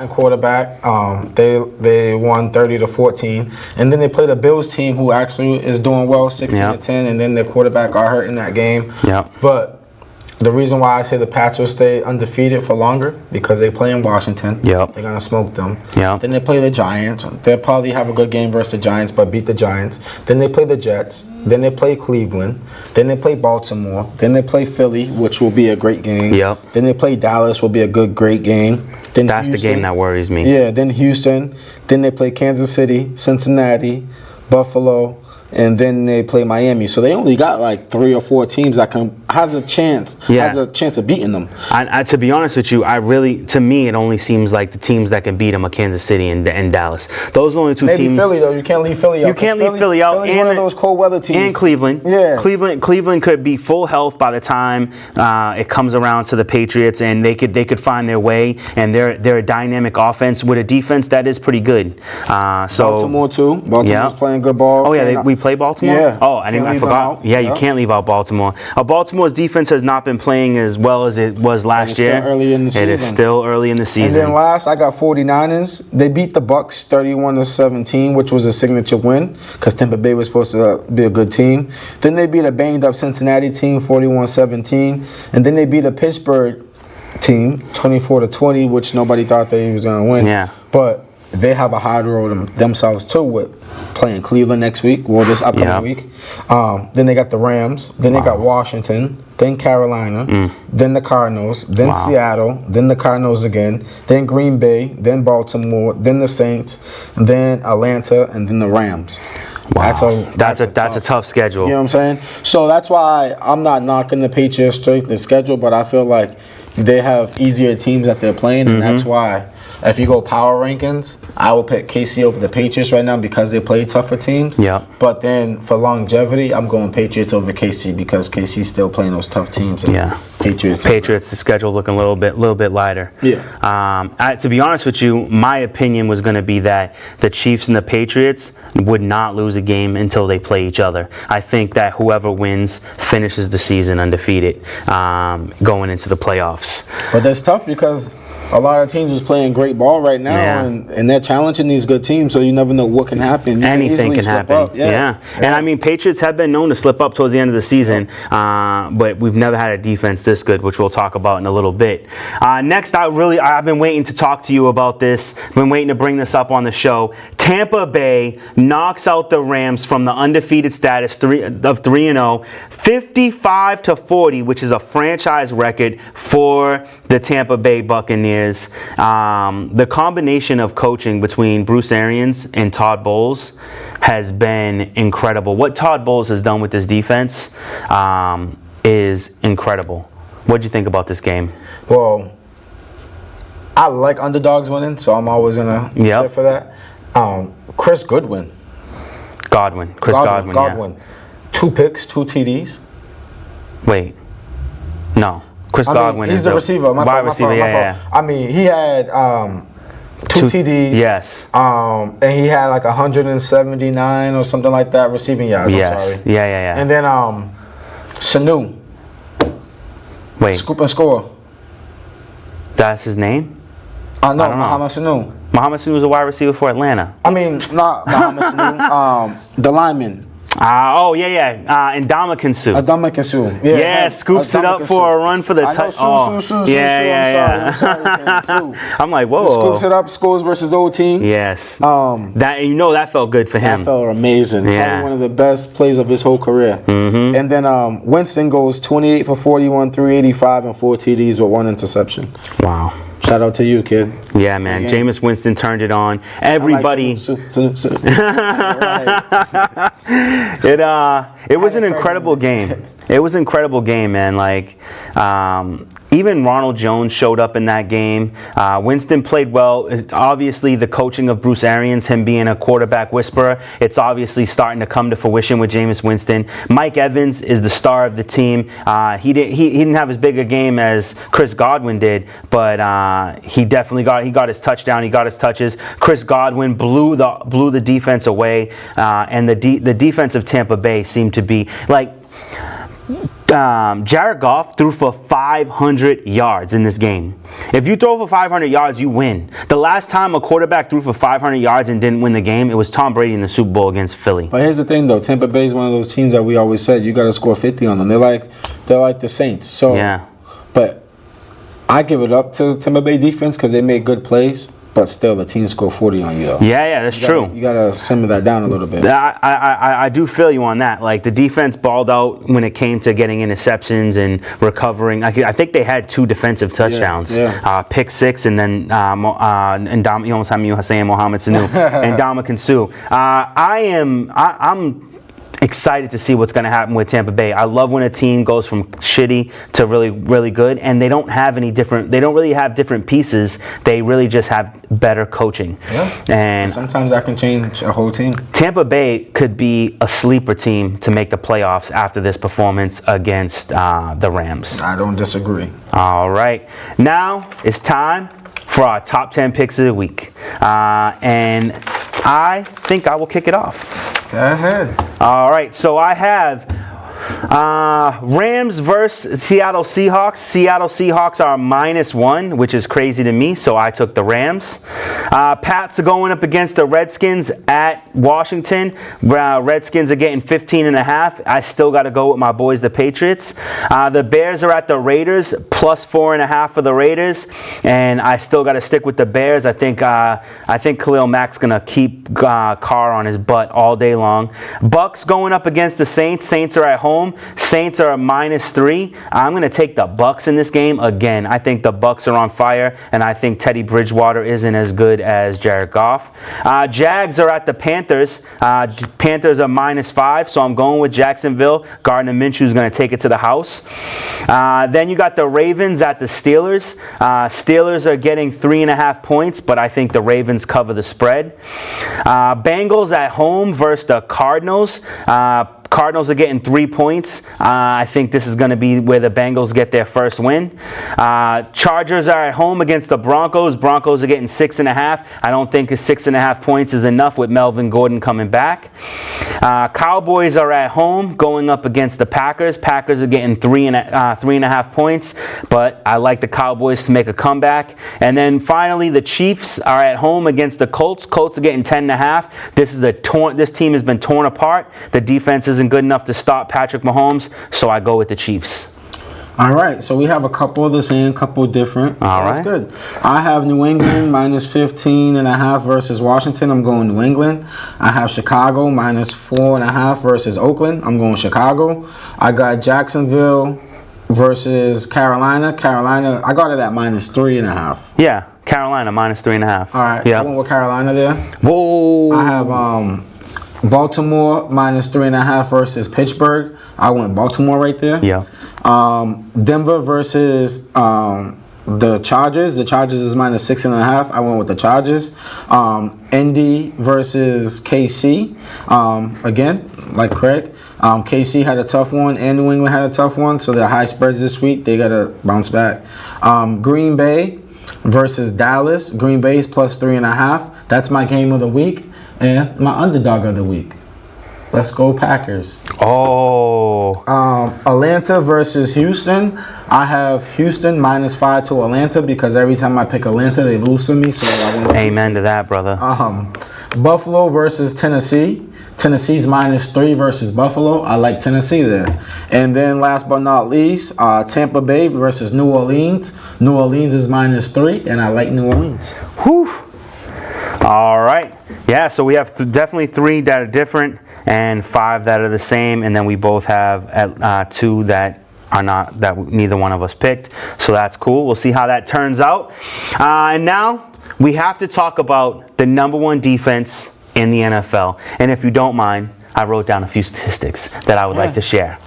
They won 30-14, and then they played a Bills team who actually is doing well, 16-10, and then their quarterback got hurt in that game. Yeah. But The reason why I say the Pats will stay undefeated for longer because they play in Washington. Yep. They're gonna smoke them. Yep. Then they play the Giants. They'll probably have a good game versus the Giants, but beat the Giants. Then they play the Jets. Then they play Cleveland. Then they play Baltimore. Then they play Philly, which will be a great game. Yep. Then they play Dallas, will be a great game. Then That's Houston, the game that worries me. Yeah. Then Houston. Then they play Kansas City, Cincinnati, Buffalo. And then they play Miami, so they only got like 3 or 4 teams that has a chance of beating them. I, to be honest with you, to me, it only seems like the teams that can beat them are Kansas City and Dallas. Those are the only two Maybe teams. Philly though, you can't leave Philly out. You can't leave Philly out. Philly's one of those cold weather teams. And Cleveland. Yeah. Cleveland could be full health by the time it comes around to the Patriots, and they could find their way. And they're a dynamic offense with a defense that is pretty good. Baltimore too. Baltimore's playing good ball. Oh yeah, we play Baltimore. Yeah. Oh, I forgot. Yeah, you can't leave out Baltimore. Baltimore's defense has not been playing as well as it was last year. Still early in the season. It is still early in the season. And then last, I got 49ers. They beat the Bucks 31-17, which was a signature win because Tampa Bay was supposed to be a good team. Then they beat a banged-up Cincinnati team 41-17, and then they beat a Pittsburgh team 24-20, which nobody thought they was going to win. Yeah. But they have a hard road themselves too with playing Cleveland next week, or this upcoming week. Then they got the Rams. Then they got Washington. Then Carolina. Then the Cardinals. Then Seattle. Then the Cardinals again. Then Green Bay. Then Baltimore. Then the Saints. And then Atlanta. And then the Rams. Wow. That's a tough schedule. You know what I'm saying? So that's why I'm not knocking the Patriots strength of schedule, but I feel like they have easier teams that they're playing, and that's why. If you go power rankings, I will pick KC over the Patriots right now because they play tougher teams. Yeah. But then for longevity, I'm going Patriots over KC because KC's still playing those tough teams. Yeah. Patriots, the schedule looking a little bit lighter. Yeah. To be honest with you, my opinion was going to be that the Chiefs and the Patriots would not lose a game until they play each other. I think that whoever wins finishes the season undefeated going into the playoffs. But that's tough because a lot of teams is playing great ball right now, and they're challenging these good teams, so you never know what can happen. Anything can happen. Yeah. And I mean, Patriots have been known to slip up towards the end of the season, but we've never had a defense this good, which we'll talk about in a little bit. Next, I've been waiting to talk to you about this. Been waiting to bring this up on the show. Tampa Bay knocks out the Rams from the undefeated status of 3-0, 55-40, which is a franchise record for the Tampa Bay Buccaneers. The combination of coaching between Bruce Arians and Todd Bowles has been incredible. What Todd Bowles has done with this defense is incredible. What do you think about this game? Well, I like underdogs winning, so I'm always gonna cheer for that. Chris Godwin. Chris Godwin. Yeah. 2 picks, 2 TDs. Wait. No. Chris Godwin he's is the receiver. My fault. I mean, he had 2 TDs. Yes. And he had like 179 or something like that receiving yards. Yes. I'm sorry. Yeah. And then Sanu. Wait. Scoop and score. That's his name? No, Mohamed Sanu. Mohamed Sanu was a wide receiver for Atlanta. I mean, not Mohamed Sanu. The lineman. Ndamukong Suh. Ndamukong Suh. Yeah, scoops it up for a run for the touchdown. I'm sorry. I'm like, whoa. Scoops it up, scores versus old team. Yes. That felt good for him. That felt amazing. Yeah. Probably one of the best plays of his whole career. And then Winston goes 28 for 41, 385, and 4 TDs with 1 interception. Wow. Shout out to you, kid. Yeah, man. Jameis Winston turned it on. Everybody. It was an incredible game. It was an incredible game, man. Like, even Ronald Jones showed up in that game. Winston played well. Obviously, the coaching of Bruce Arians, him being a quarterback whisperer, it's obviously starting to come to fruition with Jameis Winston. Mike Evans is the star of the team. He didn't have as big a game as Chris Godwin did, but he definitely got his touchdown. He got his touches. Chris Godwin blew the defense away, and the defense of Tampa Bay seemed to be like. Jared Goff threw for 500 yards in this game. If you throw for 500 yards, you win. The last time a quarterback threw for 500 yards and didn't win the game, it was Tom Brady in the Super Bowl against Philly. But here's the thing, though. Tampa Bay is one of those teams that we always said you got to score 50 on them. They're like the Saints. So Yeah. But I give it up to Tampa Bay defense because they made good plays. But still, the team scored 40 on you, though. Yeah, that's true. You gotta simmer that down a little bit. I do feel you on that. Like, the defense balled out when it came to getting interceptions and recovering. I think they had 2 defensive touchdowns. Yeah. Pick 6 and then Ndam, you almost had me saying Mohamed Sanu and Ndamukong Suh. I'm excited to see what's going to happen with Tampa Bay. I love when a team goes from shitty to really, really good, and they don't really have different pieces. They really just have better coaching. Yeah. And sometimes that can change a whole team. Tampa Bay could be a sleeper team to make the playoffs after this performance against the Rams. I don't disagree. All right. Now it's time for our top 10 picks of the week. And I think I will kick it off. Go ahead. All right, so I have Rams versus Seattle Seahawks. Seattle Seahawks are -1, which is crazy to me, so I took the Rams. Pats are going up against the Redskins at Washington. Redskins are getting 15.5. I still got to go with my boys, the Patriots. The Bears are at the Raiders, +4.5 for the Raiders, and I still got to stick with the Bears. I think Khalil Mack's gonna keep Carr on his butt all day long. Bucks going up against the Saints. Saints are at home. Saints are a -3. I'm going to take the Bucks in this game again. I think the Bucks are on fire, and I think Teddy Bridgewater isn't as good as Jared Goff. Jags are at the Panthers. Panthers are -5, so I'm going with Jacksonville. Gardner Minshew is going to take it to the house. Then you got the Ravens at the Steelers. Steelers are getting 3.5 points, but I think the Ravens cover the spread. Bengals at home versus the Cardinals. Cardinals are getting 3 points. I think this is going to be where the Bengals get their first win. Chargers are at home against the Broncos. Broncos are getting 6.5. I don't think 6.5 points is enough with Melvin Gordon coming back. Cowboys are at home going up against the Packers. Packers are getting 3.5 points, but I like the Cowboys to make a comeback. And then finally, the Chiefs are at home against the Colts. Colts are getting 10.5. This team has been torn apart. The defense isn't good enough to stop Patrick Mahomes, so I go with the Chiefs. All right, so we have a couple of the same, couple different. So All right. That's good. I have New England -15.5 versus Washington. I'm going New England. I have Chicago -4.5 versus Oakland. I'm going Chicago. I got Jacksonville versus Carolina. Carolina, I got it at -3.5. Yeah, Carolina -3.5. All right, Yeah. I went with Carolina there. Whoa. I have Baltimore -3.5 versus Pittsburgh. I went Baltimore right there. Yeah. Denver versus the Chargers. The Chargers is -6.5. I went with the Chargers. Indy versus KC. Again, like Craig. KC had a tough one, and New England had a tough one. So they're high spreads this week. They got to bounce back. Green Bay versus Dallas. Green Bay is +3.5. That's my game of the week and my underdog of the week. Let's go Packers. Oh. Atlanta versus Houston. I have Houston -5 to Atlanta because every time I pick Atlanta, they lose for me. So I went with Amen to that, brother. Buffalo versus Tennessee. Tennessee's -3 versus Buffalo. I like Tennessee there. And then last but not least, Tampa Bay versus New Orleans. New Orleans is -3, and I like New Orleans. Whew. All right. Yeah, so we have definitely 3 that are different and 5 that are the same, and then we both have 2 that are not, that neither one of us picked. So that's cool. We'll see how that turns out. And now we have to talk about the #1 defense in the NFL. And if you don't mind, I wrote down a few statistics that I would like to share.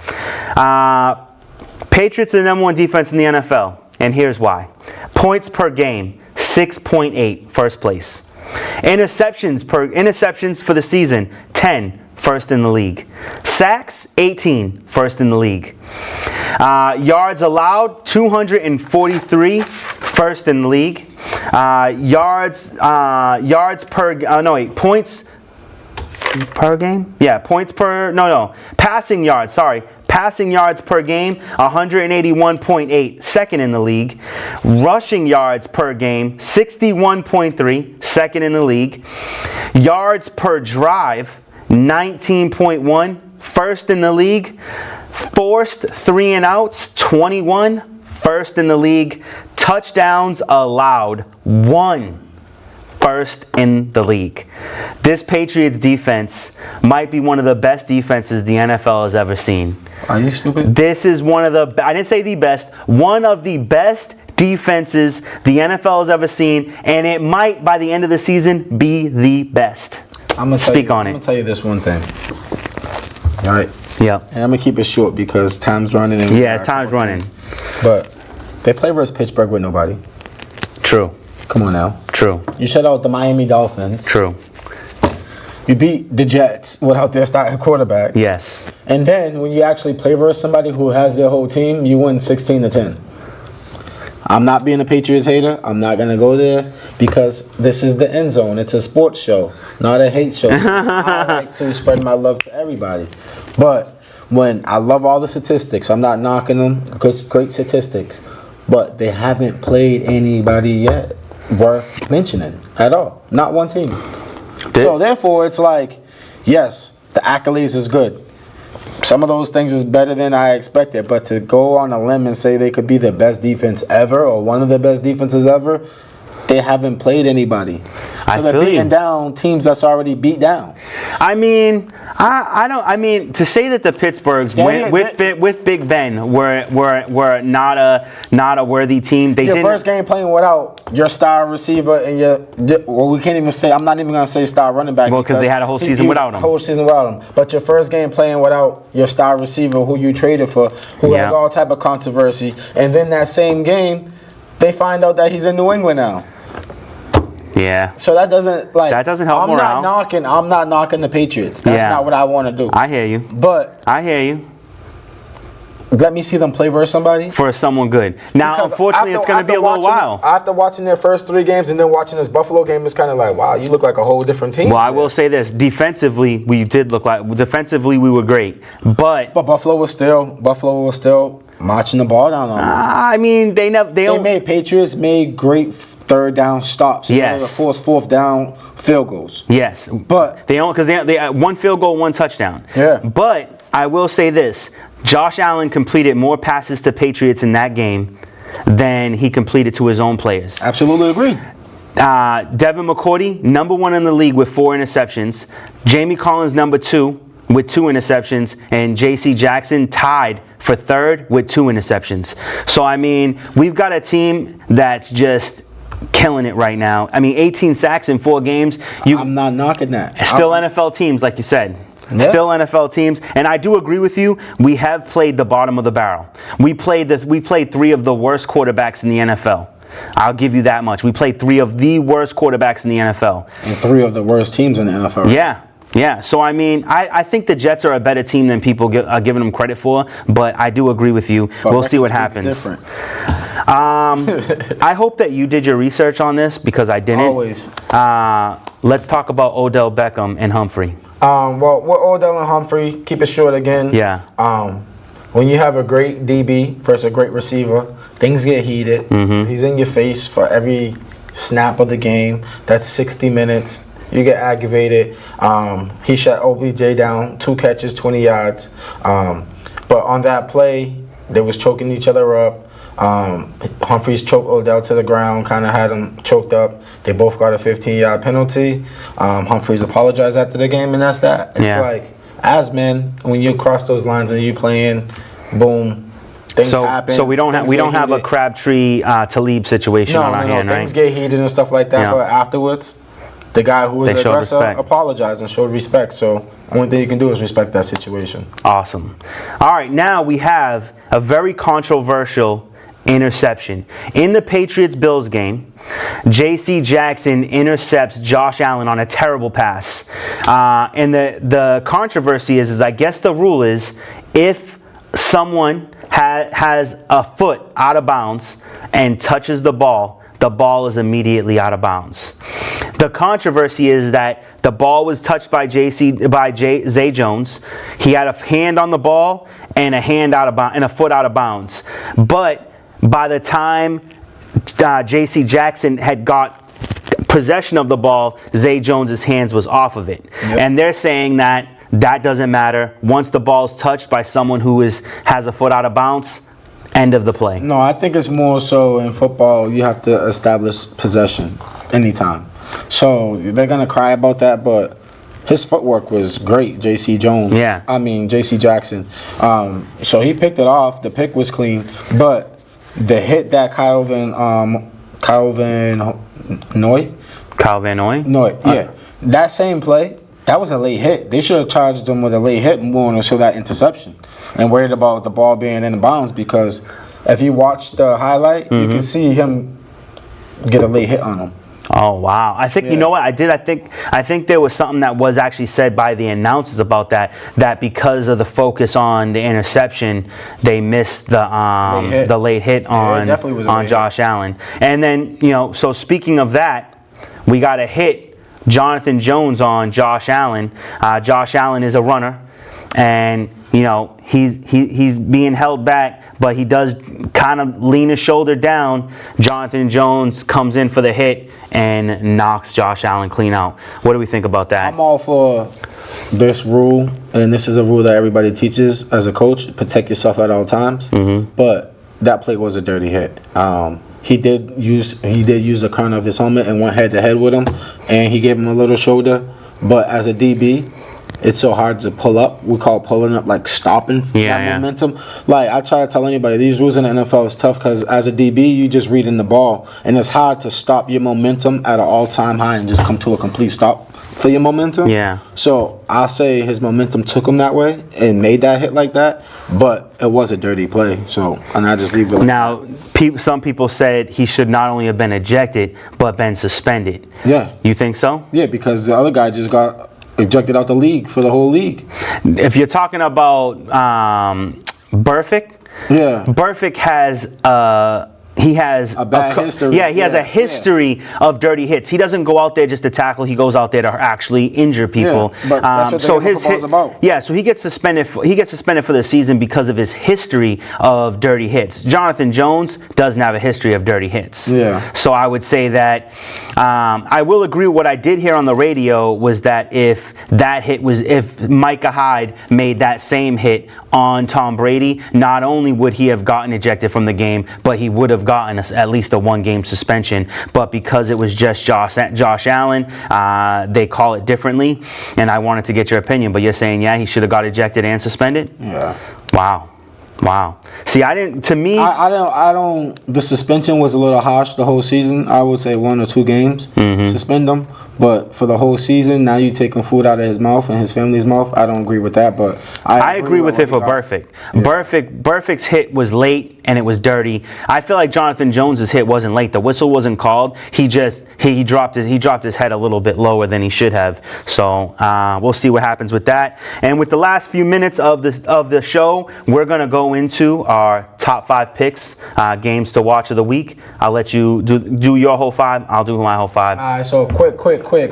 Patriots are the #1 defense in the NFL, and here's why. Points per game, 6.8, first place. Interceptions for the season, 10, first in the league. Sacks, 18, first in the league. Yards allowed, 243, first in the league. Points per game? Yeah, passing yards, sorry. Passing yards per game, 181.8, second in the league. Rushing yards per game, 61.3, second in the league. Yards per drive, 19.1, first in the league. Forced 3 and outs, 21, first in the league. Touchdowns allowed, 1. First in the league. This Patriots defense might be one of the best defenses the NFL has ever seen. Are you stupid? This is one of the, I didn't say the best, one of the best defenses the NFL has ever seen, and it might, by the end of the season, be the best. I'm going to tell you this one thing. All right? Yeah. And I'm going to keep it short because time's running. Time's running. But they play versus Pittsburgh with nobody. True. Come on now. True. You shut out the Miami Dolphins. True. You beat the Jets without their starting quarterback. Yes. And then when you actually play versus somebody who has their whole team, you win 16-10. I'm not being a Patriots hater. I'm not going to go there because this is the End Zone. It's a sports show, not a hate show. I like to spread my love to everybody. But when I love all the statistics, I'm not knocking them. Great statistics. But they haven't played anybody yet worth mentioning at all. Not one team. So therefore, it's like, yes, the accolades is good. Some of those things is better than I expected, but to go on a limb and say they could be the best defense ever or one of the best defenses ever, they haven't played anybody. So they're beating down teams that's already beat down. I mean, I mean, to say that the Pittsburghs with Big Ben were not a worthy team. They didn't. First game playing without your star receiver and we can't even say. I'm not even gonna say star running back. Well, because they had a whole season without him. But your first game playing without your star receiver, who you traded for, who has all type of controversy, and then that same game, they find out that he's in New England now. Yeah. So that doesn't help morale. I'm not knocking the Patriots. That's not what I want to do. I hear you. But I hear you. Let me see them play versus somebody. For someone good. Now, because unfortunately, it's going to be a little while. After watching their first 3 games and then watching this Buffalo game, it's kind of like, wow, you look like a whole different team. Well, I will say this: defensively, we were great, but Buffalo was still marching the ball down on them. I mean, Patriots made great third down stops. Yes. Fourth down field goals. Yes. But they had 1 field goal, 1 touchdown. Yeah. But I will say this: Josh Allen completed more passes to Patriots in that game than he completed to his own players. Absolutely agree. Devin McCourty, number 1 in the league with 4 interceptions. Jamie Collins, number 2 with 2 interceptions, and J.C. Jackson tied for 3rd with 2 interceptions. So I mean, we've got a team that's just killing it right now. I mean, 18 sacks in 4 games. I'm not knocking that. Still NFL teams, like you said. Yeah. Still NFL teams, and I do agree with you. We have played the bottom of the barrel. We played 3 of the worst quarterbacks in the NFL. I'll give you that much. We played 3 of the worst quarterbacks in the NFL. And 3 of the worst teams in the NFL. Right? Yeah. So, I mean, I think the Jets are a better team than people are giving them credit for, but I do agree with you. We'll see what happens. I hope that you did your research on this because I didn't. Always. Let's talk about Odell Beckham and Humphrey. Well, with Odell and Humphrey, keep it short again. Yeah. When you have a great DB versus a great receiver, things get heated. Mm-hmm. He's in your face for every snap of the game. That's 60 minutes. You get aggravated. He shut OBJ down, 2 catches, 20 yards. But on that play, they was choking each other up. Humphreys choked Odell to the ground, kind of had him choked up. They both got a 15-yard penalty. Humphreys apologized after the game, and that's that. It's like, man, when you cross those lines and you playing, boom, things happen. So we don't have a Crabtree Talib situation on our hand, right? Things get heated and stuff like that, Yeah. but afterwards, the guy who was the aggressor apologized and showed respect. So only thing you can do is respect that situation. Awesome. All right, now we have a very controversial interception. In the Patriots-Bills game, J.C. Jackson intercepts Josh Allen on a terrible pass. And the controversy is I guess the rule is if someone has a foot out of bounds and touches the ball is immediately out of bounds. The controversy is that The ball was touched by Zay Jones. He had a hand on the ball and a foot out of bounds. But by the time J.C. Jackson had got possession of the ball, Zay Jones's hands was off of it. Yep. And they're saying that doesn't matter. Once the ball's touched by someone who has a foot out of bounds, end of the play. No, I think it's more so in football, you have to establish possession anytime. So they're going to cry about that, but his footwork was great, J.C. Jackson. So he picked it off. The pick was clean, but the hit that Kyle Van Noy, yeah. That same play, that was a late hit. They should have charged him with a late hit more so that interception and worried about the ball being in bounds, because if you watch the highlight, you can see him get a late hit on him. Oh wow! I think you know what I did. I think there was something that was actually said by the announcers about that because of the focus on the interception, they missed the late hit on Josh Allen. And then so speaking of that, we got a hit Jonathan Jones on Josh Allen. Josh Allen is a runner, and he's being held back. But he does kind of lean his shoulder down. Jonathan Jones comes in for the hit and knocks Josh Allen clean out. What do we think about that? I'm all for this rule, and this is a rule that everybody teaches as a coach: protect yourself at all times. But that play was a dirty hit. He did use the crown of his helmet and went head to head with him, and he gave him a little shoulder. But as a DB, it's so hard to pull up. We call pulling up like stopping momentum. Like I try to tell anybody, these rules in the NFL is tough because as a DB, you just reading the ball, and it's hard to stop your momentum at an all-time high and just come to a complete stop for your momentum. Yeah. So I say his momentum took him that way and made that hit like that, but it was a dirty play. So and I just leave it. Now, some people said he should not only have been ejected but been suspended. Yeah. You think so? Yeah, because the other guy just got ejected out the league for the whole league. If you're talking about Burfict, Burfict has he has a bad history. Yeah, he has a history of dirty hits. He doesn't go out there just to tackle. He goes out there to actually injure people. Yeah, but that's what so his hit, about. Yeah, so he gets suspended. For the season because of his history of dirty hits. Jonathan Jones doesn't have a history of dirty hits. Yeah. So I would say that I will agree. What I did hear on the radio was that if Micah Hyde made that same hit on Tom Brady, not only would he have gotten ejected from the game, but he would have gotten at least a 1-game suspension. But because it was just Josh Allen, they call it differently. And I wanted to get your opinion, but you're saying, he should have got ejected and suspended? Yeah. Wow. See, I didn't. To me, I don't. The suspension was a little harsh the whole season. I would say 1 or 2 games. Suspend him. But for the whole season, now you're taking food out of his mouth and his family's mouth. I don't agree with that, but I agree with it for Burfict. Yeah. Burfict's hit was late and it was dirty. I feel like Jonathan Jones's hit wasn't late. The whistle wasn't called. He dropped his head a little bit lower than he should have. So we'll see what happens with that. And with the last few minutes of the show, we're gonna go into our top 5 picks, games to watch of the week. I'll let you do your whole 5. I'll do my whole 5. All right, so quick.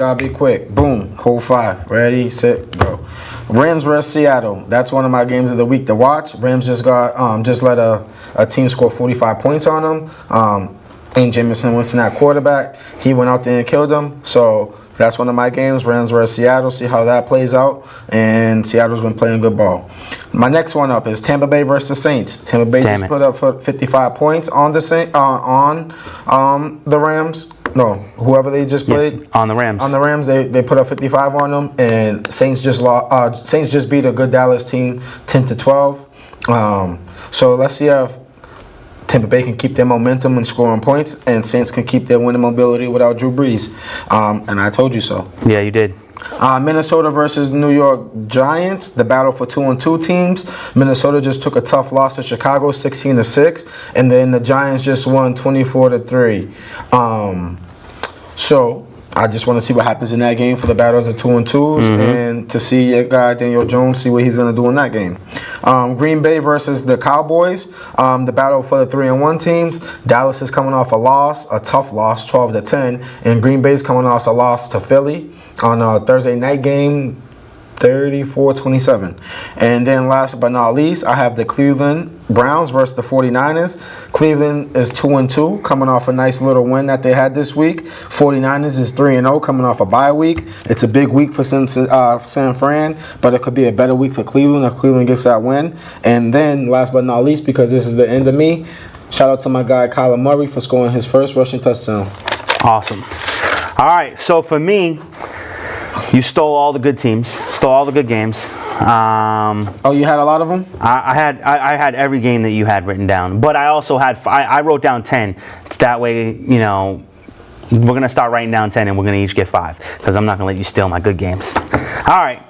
I'll be quick. Boom. Whole 5. Ready, set, go. Rams vs. Seattle. That's one of my games of the week to watch. Rams just let a team score 45 points on them. And Jameson Winston at quarterback. He went out there and killed them. So that's one of my games. Rams vs. Seattle. See how that plays out. And Seattle's been playing good ball. My next one up is Tampa Bay versus the Saints. Tampa Bay just put up 55 points on the Rams. No, whoever they just played on the Rams. On the Rams, they put up 55 on them, and Saints just lost. Saints just beat a good Dallas team 10-12. So let's see if Tampa Bay can keep their momentum and scoring points, and Saints can keep their winning mobility without Drew Brees. And I told you so. Yeah, you did. Minnesota versus New York Giants, the battle for 2-2 teams. Minnesota just took a tough loss to Chicago, 16-6, and then the Giants just won 24-3. So I just want to see what happens in that game for the battles of 2-2s, and to see your guy Daniel Jones, see what he's going to do in that game. Green Bay versus the Cowboys. The battle for the 3-1 teams. Dallas is coming off a loss, a tough loss, 12-10, and Green Bay's coming off a loss to Philly on a Thursday night game, 34-27. And then last but not least, I have the Cleveland Browns versus the 49ers. Cleveland is 2-2, coming off a nice little win that they had this week. 49ers is 3-0, coming off a bye week. It's a big week for San Fran, but it could be a better week for Cleveland if Cleveland gets that win. And then last but not least, because this is the end of me, shout out to my guy Kyler Murray for scoring his first rushing touchdown. Awesome. All right, so for me, you stole all the good teams, stole all the good games. Oh, you had a lot of them? I had every game that you had written down, but I also had I wrote down 10. It's that way, you know, we're gonna start writing down 10, and we're gonna each get 5 because I'm not gonna let you steal my good games. All right,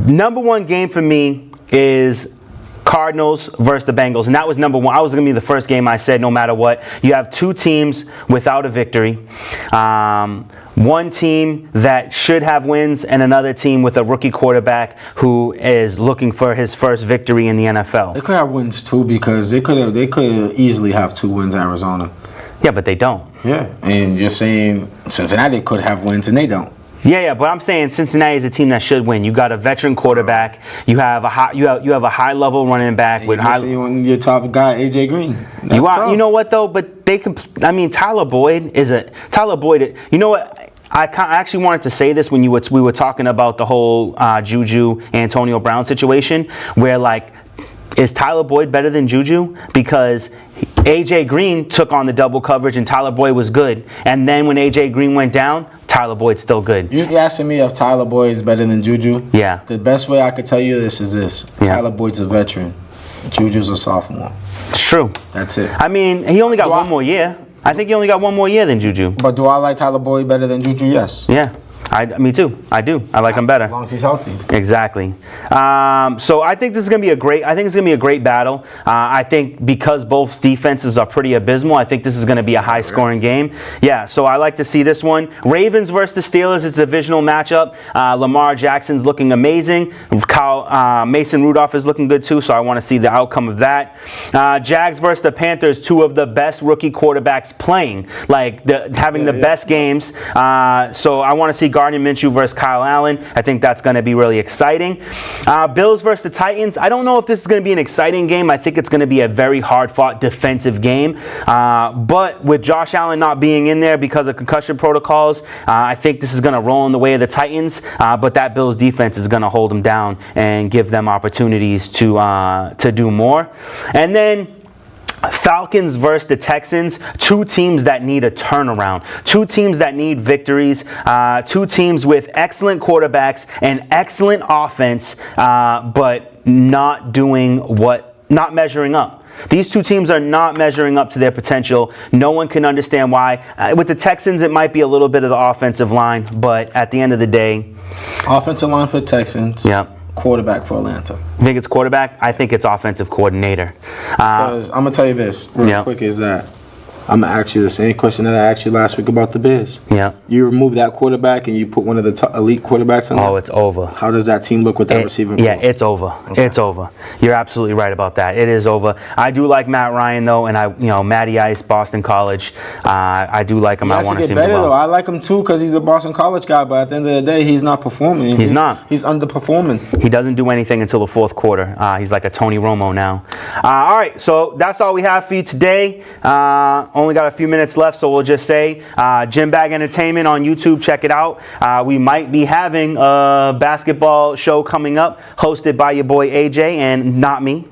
number one game for me is Cardinals versus the Bengals, and that was number one. I was going to be the first game I said no matter what. You have two teams without a victory. One team that should have wins and another team with a rookie quarterback who is looking for his first victory in the NFL. They could have wins too because they could easily have 2 wins Arizona. Yeah, but they don't. Yeah, and you're saying Cincinnati could have wins and they don't. Yeah, but I'm saying Cincinnati is a team that should win. You got a veteran quarterback. You have a high level running back and with high. Your top guy AJ Green. You know what though? But they can. I mean, Tyler Boyd. You know what? I actually wanted to say this when we were talking about the whole Juju Antonio Brown situation, where like, is Tyler Boyd better than Juju? Because AJ Green took on the double coverage and Tyler Boyd was good. And then when AJ Green went down, Tyler Boyd's still good. You asking me if Tyler Boyd is better than Juju? Yeah. The best way I could tell you this is this. Yeah. Tyler Boyd's a veteran. Juju's a sophomore. It's true. That's it. I mean, he only got one more year. I think he only got one more year than Juju. But do I like Tyler Boyd better than Juju? Yes. Yeah. Me too. I do. I like him better. As long as he's healthy. Exactly. So I think this is going to be a great battle. I think because both defenses are pretty abysmal, I think this is going to be a high-scoring game. Yeah. So I like to see this one. Ravens versus the Steelers. It's a divisional matchup. Lamar Jackson's looking amazing. Mason Rudolph is looking good too. So I want to see the outcome of that. Jags versus the Panthers. 2 of the best rookie quarterbacks playing, having the best games. So I want to see Gardner Minshew versus Kyle Allen. I think that's going to be really exciting. Bills versus the Titans. I don't know if this is going to be an exciting game. I think it's going to be a very hard-fought defensive game. But with Josh Allen not being in there because of concussion protocols, I think this is going to roll in the way of the Titans. But that Bills defense is going to hold them down and give them opportunities to do more. And then Falcons versus the Texans, 2 teams that need a turnaround, 2 teams that need victories, 2 teams with excellent quarterbacks and excellent offense, but not measuring up. These 2 teams are not measuring up to their potential. No one can understand why. With the Texans, it might be a little bit of the offensive line, but at the end of the day, offensive line for the Texans. Yeah. Quarterback for Atlanta. You think it's quarterback? I think it's offensive coordinator. Because I'm going to tell you this real quick is that I'm going to ask you the same question that I asked you last week about the Bears. Yeah. You remove that quarterback and you put one of the elite quarterbacks on it's over. How does that team look with that receiving core? Yeah, it's over. Okay. It's over. You're absolutely right about that. It is over. I do like Matt Ryan, though, and Matty Ice, Boston College. I do like him. I want to see him better, do well. Though. I like him, too, because he's a Boston College guy, but at the end of the day, he's not performing. He's not. He's underperforming. He doesn't do anything until the 4th quarter. He's like a Tony Romo now. All right, so that's all we have for you today. Only got a few minutes left, so we'll just say Gym Bag Entertainment on YouTube. Check it out. We might be having a basketball show coming up hosted by your boy AJ and not me.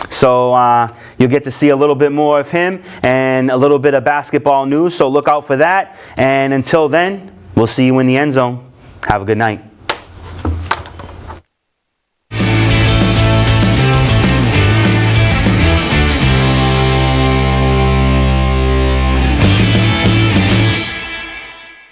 So you'll get to see a little bit more of him and a little bit of basketball news. So look out for that. And until then, we'll see you in the end zone. Have a good night.